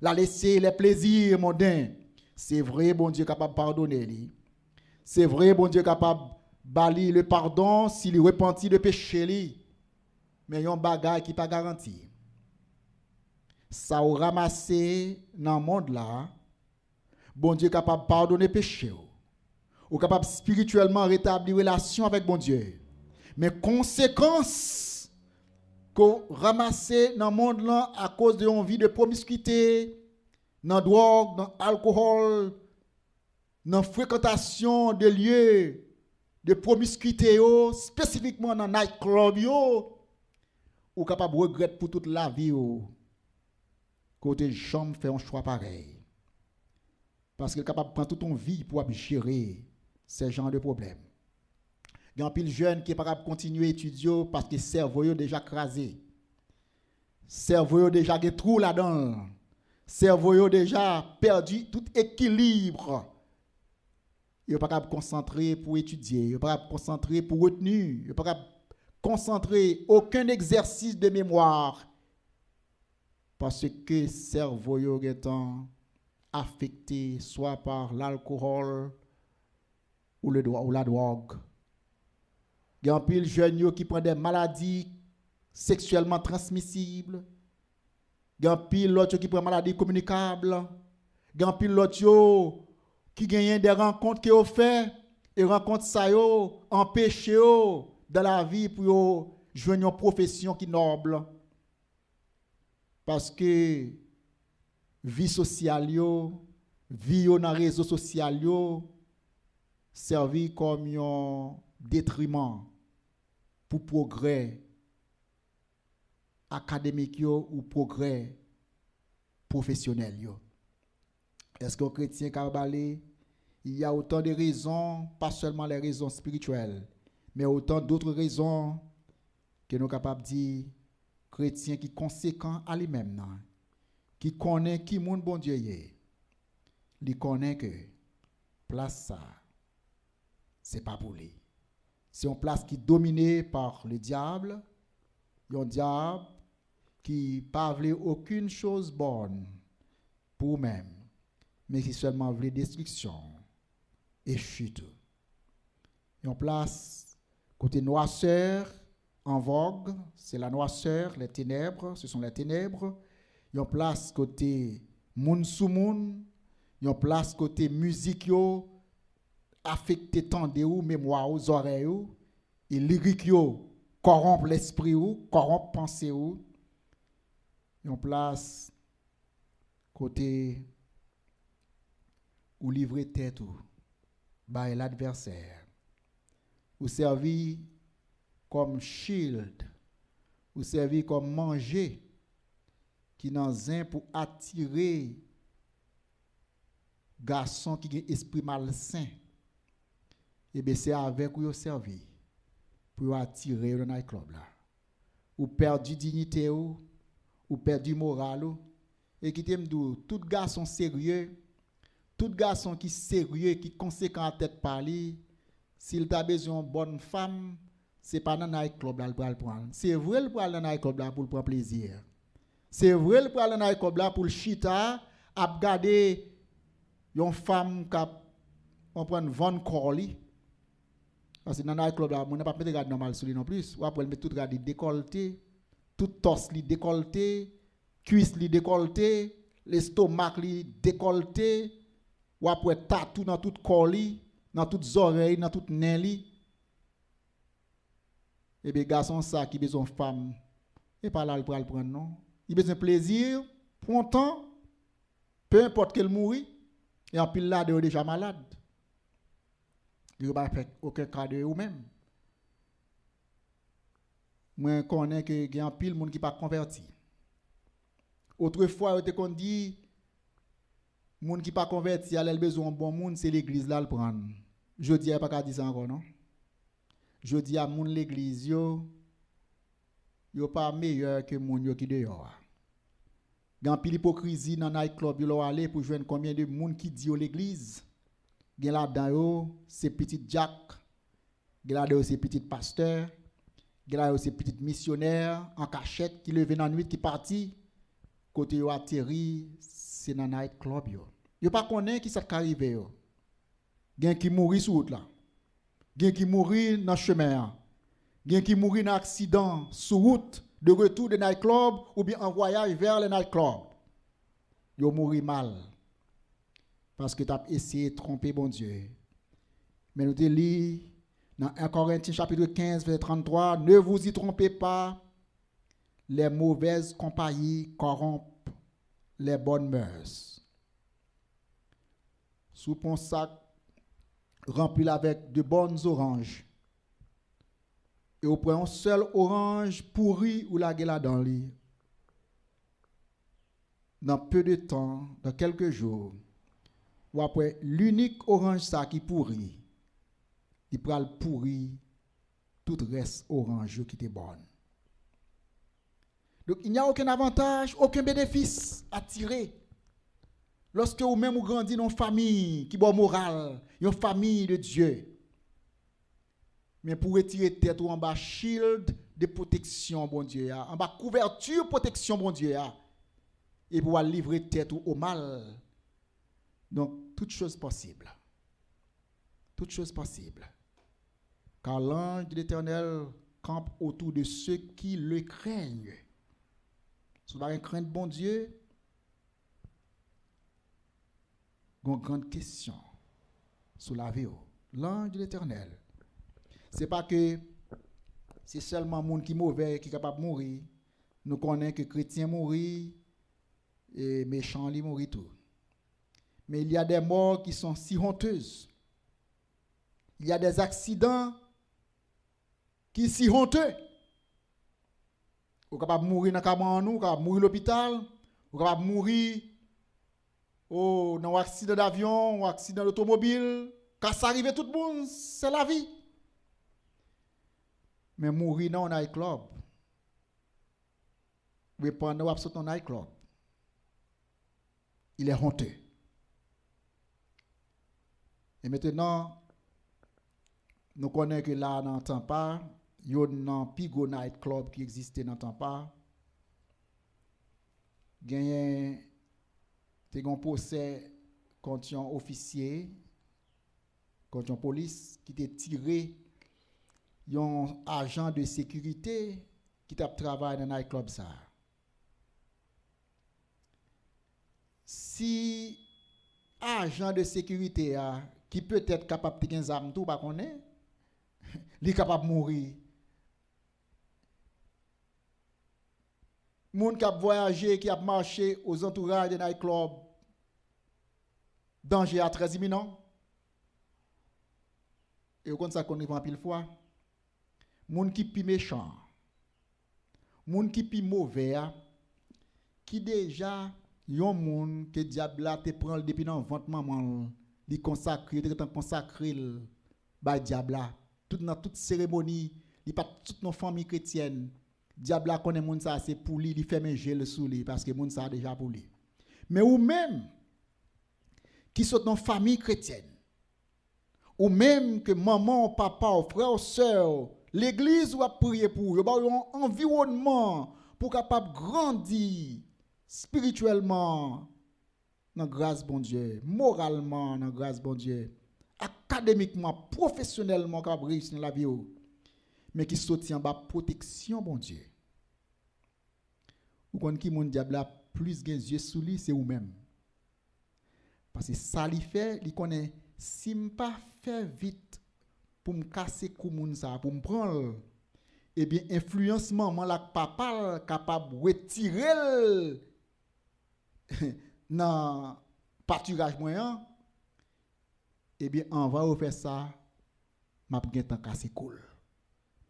Speaker 1: Il a laissé les plaisirs mondains. C'est vrai, bon Dieu capable de pardonner. C'est vrai, bon Dieu capable de balayer le pardon s'il repentit de péché. Mais il y a un bagage qui n'est pas garanti. Ça a ramassé dans le monde là, bon Dieu capable de pardonner péché. Ou capable spirituellement rétablir relation avec bon Dieu. Mais conséquence qu'on ramasse dans le monde là à cause de une vie de promiscuité, dans drogue, dans alcool, dans fréquentation de lieux de promiscuité, spécifiquement dans nightclub, ou capable de regretter pour toute la vie. Côté jambe fait un choix pareil. Parce qu'il est capable de prendre toute une vie pour gérer ces genres de problèmes. Il y a un pile jeune qui est pas capable de continuer à étudier parce que le cerveau est déjà crasé. Le cerveau est déjà des trous là-dedans. Le cerveau est déjà perdu tout équilibre. Il n'est pas capable de concentrer pour étudier. Il n'est pas capable de concentrer pour retenir. Il n'est pas capable de concentrer aucun exercice de mémoire. Parce que le cerveau est affecté soit par l'alcool ou la drogue. Il y a un pile jeunes qui prennent des maladies sexuellement transmissibles. Il y a un pile l'autre qui prend des maladies communicables. Il y a un pile l'autre qui gagne des rencontres qui ont fait et rencontres ça empêchent dans la vie pour jouer une profession qui est noble. Parce que vie sociale, vie dans les réseaux sociaux, servi comme un détriment pour progrès académique ou progrès professionnel. Est-ce qu'un chrétien cabalé, il y a autant de raisons, pas seulement les raisons spirituelles, mais autant d'autres raisons que nous sommes capables de dire chrétien qui est conséquent à lui-même, qui connaît qui monde bon Dieu est, il connaît que place ça, c'est pas pour lui. C'est une place qui est dominée par le diable, un diable qui pas veut aucune chose bonne pour lui-même, mais qui seulement veut destruction et chute. Une place côté noirceur en vogue, c'est la noirceur, les ténèbres, ce sont les ténèbres. Une place côté moun sou moun, une place côté musique yo affecté tendez ou mémoire aux oreilles ou, et lyrique yo corrompt l'esprit ou corrompt pensée ou. Une place côté ou livrer tête ou by l'adversaire ou servi comme shield ou servi comme manger qui dans un pour attirer garçon qui a esprit malsain. Et bien c'est avec vous servi pour attirer le nightclub là. Ou perdu dignité ou perdu moral et qui t'aime tout garçon sérieux, tout garçon qui sérieux, qui conséquent à tête parler, s'il t'a besoin d'une bonne femme, c'est pas dans le nightclub là pour le prendre. C'est vrai le pour aller dans le nightclub là pour le prendre plaisir. C'est vrai le pour aller dans le nightclub là pour le chita, à regarder une femme qui on prend vendre corps li. Parce que dans le nightclub là, on n'a pas mettre garde normal sur lui non plus. Ou après mettre tout garde décolleté, tout torse li décolleté, cuisse li décolleté, l'estomac li décolleté, ou après tatou dans tout corps li, dans toutes oreilles, dans tout nez li. Et bien, garçon, ça qui besoin de femme, et pas là pour le prendre, non. Il besoin de plaisir, prend temps, peu importe qu'elle mourit, et en pile là, de déjà malade. Il ne va pas faire aucun cas de vous-même. Moi, je connais qu'il y a un pile de monde qui n'est pas converti. Autrefois, on te dit, les gens qui ne sont pas convertis, ils ont besoin de bon monde, c'est l'église là le prendre. Je dis, il n'y a pas qu'à dire ça encore, non? Je dis à mon l'église, yo pas meilleur que mon yo qui dehors. Gan pile hypocrisie dans night club yo aller pour joindre combien de monde qui dit l'église. Gen là dedans yo, c'est petit Jack. Gen là dedans c'est petit pasteur. Gen là c'est petit missionnaire en cachette qui levé dans nuit qui parti côté yo atterri, c'est dans night club yo. Yo pas connaît qui ça arrivé yo. Gen qui mourit sur route là. Gen qui mourit dans chemin. Gen qui mourit dans accident sur route de retour de night club ou bien en voyage vers le night club. Yo mourit mal. Parce que tu as essayé de tromper bon Dieu. Mais nous te lisons dans 1 Corinthiens chapitre 15 verset 33, ne vous y trompez pas, les mauvaises compagnies corrompent les bonnes mœurs. Sous ton sac rempli avec de bonnes oranges. Et on prend un seul orange pourri ou la gueule dans lui. Dans peu de temps, dans quelques jours, ou après l'unique orange ça qui pourrit, il prend le pourri, tout reste orange qui était bonne. Donc il n'y a aucun avantage, aucun bénéfice à tirer. Lorsque vous même vous grandissez dans une famille qui est morale, une famille de Dieu. Mais pour retirer tête ou en bas shield de protection, bon Dieu, en bas couverture protection, bon Dieu, et pour livrer tête au mal. Donc, toute chose possible. Toute chose possible. Car l'ange de l'Éternel campe autour de ceux qui le craignent. Si vous avez crainte bon Dieu, une grande question sur la vie. L'ange de l'Éternel. Ce n'est pas que c'est seulement le monde qui est mauvais qui est capable de mourir. Nous connaissons que les chrétiens mourent et méchants ils mourent tout. Mais il y a des morts qui sont si honteuses. Il y a des accidents qui sont si honteux. Vous êtes capable de mourir dans le camion, vous êtes capable de mourir à l'hôpital, vous êtes capable de mourir dans un accident d'avion, un accident d'automobile. Quand ça arrive, tout le monde, c'est la vie. Mais mourir dans un nightclub, ou pendant que vous dans un nightclub, il est honteux. Et maintenant, nous connaissons que là, dans Tampa, il y a un Pigo nightclub qui existait dans Tampa. Il y a un procès contre un officier, contre un police qui était tiré. Il y a un agent de sécurité qui a travaillé dans un nightclub. Si agent de sécurité qui peut être capable de faire des armes, tout, il est capable de mourir. Les gens qui ont voyagé, qui ont marché aux entourages des nightclubs, danger à très imminent. Et vous connaissez ça qu'on y va en pile fois. Les gens qui sont méchants, les gens qui sont mauvais, qui déjà, yon moun que diable la te prend depuis dans ventre maman, li consacré, te consacré ba diable la. Dans toute cérémonie, il pas toute nos familles chrétiennes. Diable la connaît moun ça c'est pour lui, il fait un gel sous lui parce que moun ça déjà pour lui. Mais ou même qui sont dans famille chrétienne, ou même que maman, papa, frère, soeur, l'église ou a prier pour eux, un environnement pour capable grandir spirituellement dans grâce bon Dieu, moralement dans grâce bon Dieu, académiquement, professionnellement capable réussir dans la vie, mais qui sortit en bas protection bon Dieu. Ou quand qui mon diable a plus de yeux sous lui, c'est vous-même. Parce que ça lui fait, il connaît si me pas faire vite pour me casser comme ça, pour me prendre eh bien influence maman la papa capable retirer dans pâturage moyen, eh bien on va faire ça m'a gen temps casser cool.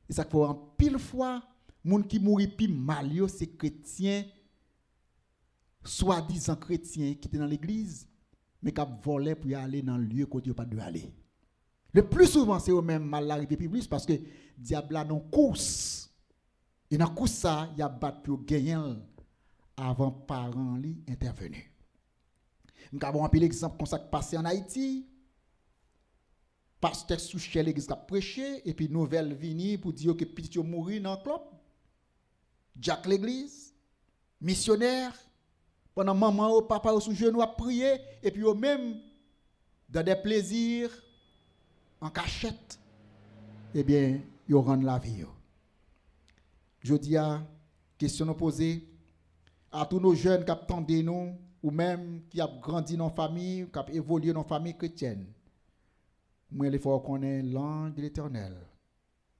Speaker 1: Et ça fait en pile fois moun qui mouri pi mal yo c'est chrétien soi-disant chrétien qui était dans l'église mais qui volé pour y aller dans le lieu côté pas de aller. Le plus souvent c'est eux même mal arrivé plus parce que diable a non course. Et dans course ça, il y a battre pour gagner avant parents li intervenir. Nous avons un exemple comme ça qui passé en Haïti. Pasteur Souchel l'église a prêché et puis nouvelle vini pour dire que petit yo mouri dans le club. Jack l'église, missionnaire, pendant maman ou papa ou sous genou a prié et puis eux même dans des plaisirs en cachette, eh bien, ils rendent la vie. Je dis à question posée à tous nos jeunes qui attendent nous ou même qui ont grandi dans la famille, qui ont évolué dans la famille chrétienne. Moi, il faut qu'on ait l'ange de l'Éternel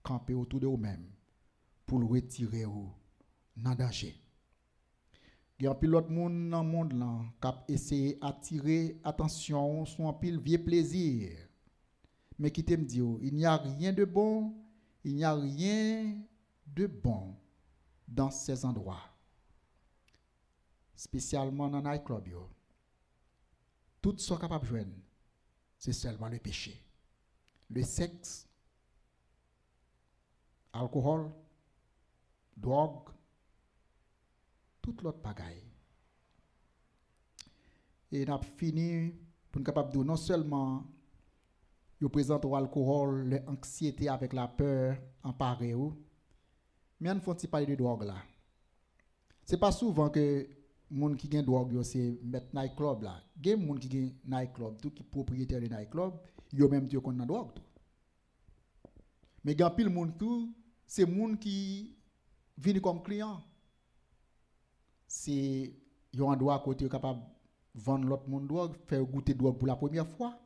Speaker 1: camper autour de vous-mêmes pour le retirer dans le danger. Il y a un pilote monde dans le monde là qui a essayé d'attirer attention sur un pile vieux plaisir. Mais qui t'aime dire, il n'y a rien de bon, il n'y a rien de bon dans ces endroits. Spécialement dans les nightclubs. Tout ce qu'on est capable de joindre, c'est seulement le péché. Le sexe, alcool, drogue, toute l'autre bagaille. Et on a fini pour être capable de dire non seulement il présente l'alcool, l'anxiété avec la peur en pareil, mais on faut parler de drogue là. C'est pas souvent que moun qui gagne drogue c'est mettre night club là. Gen moun qui gagne night club, tout qui propriétaire de night club, yo même dit qu'on a drogue tout. Mais gan pile moun tout, c'est moun qui viennent comme client. C'est yo en droit côté capable vendre l'autre monde drogue, faire goûter drogue pour la première fois.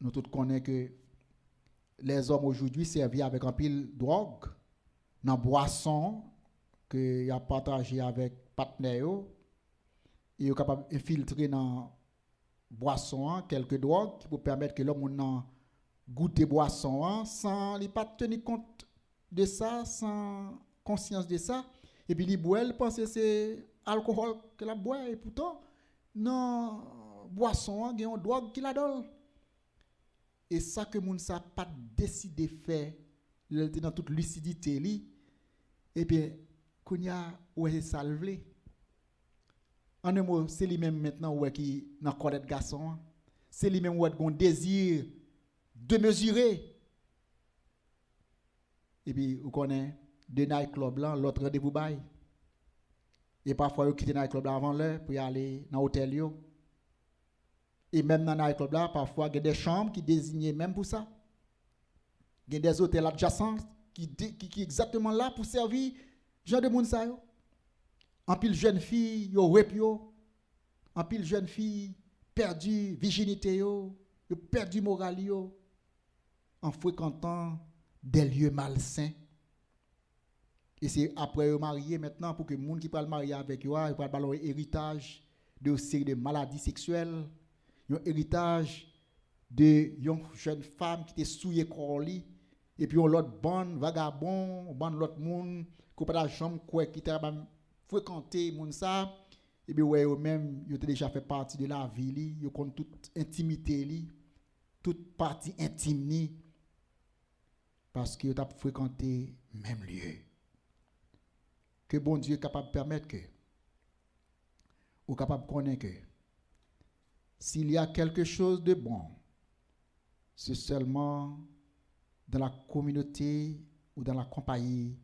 Speaker 1: Nous tous connaissons que les hommes aujourd'hui servent avec un pile drogue dans boisson que y a partagé avec partenaire et est capable d'infiltrer dans boisson quelques drogues qui pour permettre que l'homme goûter boisson sans il pas tenir compte de ça, sans conscience de ça et puis il boit, il pense que c'est alcool que la boit et pourtant non boisson il y a une drogue qui la donne. Et ça que moun sa pas décidé faire, il était dans toute lucidité li. Et bien, kounya ouais salvé. En un mot, c'est lui même maintenant ouais qui dans corps de garçon, c'est lui même ouais gon désir de mesurer. Et puis vous connaissez de night club là, l'autre rendez-vous bail. Et parfois vous quittez night club là avant l'heure pour y aller dans hôtel yo. Et même dans les clubs là, parfois, il y a des chambres qui désignent même pour ça. Il y a des hôtels adjacents qui sont exactement là pour servir gens de monde ça. En pile jeune fille, yo rep yo. En pile jeune fille perdu virginité yo perdu moral yo en fréquentant des lieux malsains. Et c'est après yo marié maintenant pour que les gens qui parlent marier avec yo, ils parlent leur héritage de série de maladies sexuelles. Un héritage de une jeune femme qui était souillée corps et puis on l'autre bonne vagabond bonne l'autre monde qui pas chambre quoi qui t'a fréquenté monde ça et bien ouais eux même ils ont déjà fait partie de la vie li ils connaissent toute intimité li toute partie intime li parce que ils ont fréquenté même lieu que bon Dieu est capable de permettre que ou capable de connaître que s'il y a quelque chose de bon, c'est seulement dans la communauté ou dans la compagnie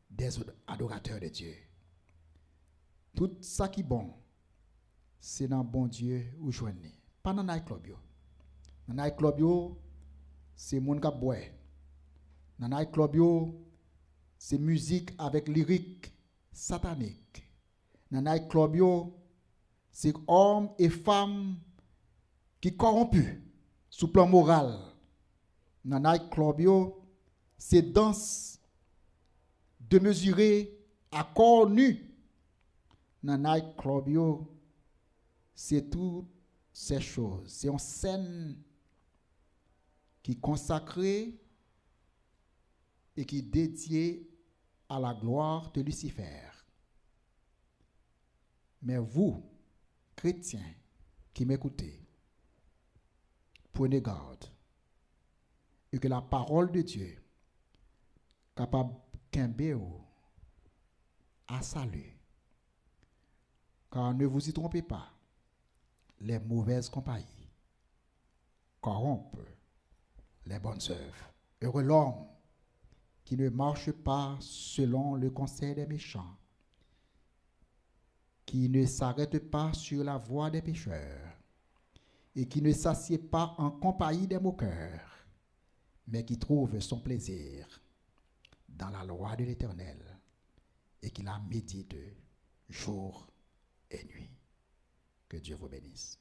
Speaker 1: des adorateurs de Dieu. Tout ça qui est bon, c'est dans bon Dieu ou joindre. Pas dans night club. Dans night club, c'est mon qui boit. Dans night club, c'est musique avec lyrique satanique. Dans night club, c'est hommes et femmes qui corrompus sous plan moral. Dans night club, c'est danse de mesurer à corps nu dans night club yo, c'est toutes ces choses. C'est une scène qui est consacrée et qui est dédiée à la gloire de Lucifer. Mais vous, chrétiens qui m'écoutez, prenez garde et que la parole de Dieu capable qu'un à salut. Car ne vous y trompez pas, les mauvaises compagnies corrompent les bonnes œuvres. Heureux l'homme qui ne marche pas selon le conseil des méchants, qui ne s'arrête pas sur la voie des pécheurs, et qui ne s'assied pas en compagnie des moqueurs, mais qui trouve son plaisir dans la loi de l'Éternel, et qui la médite jour et nuit. Que Dieu vous bénisse.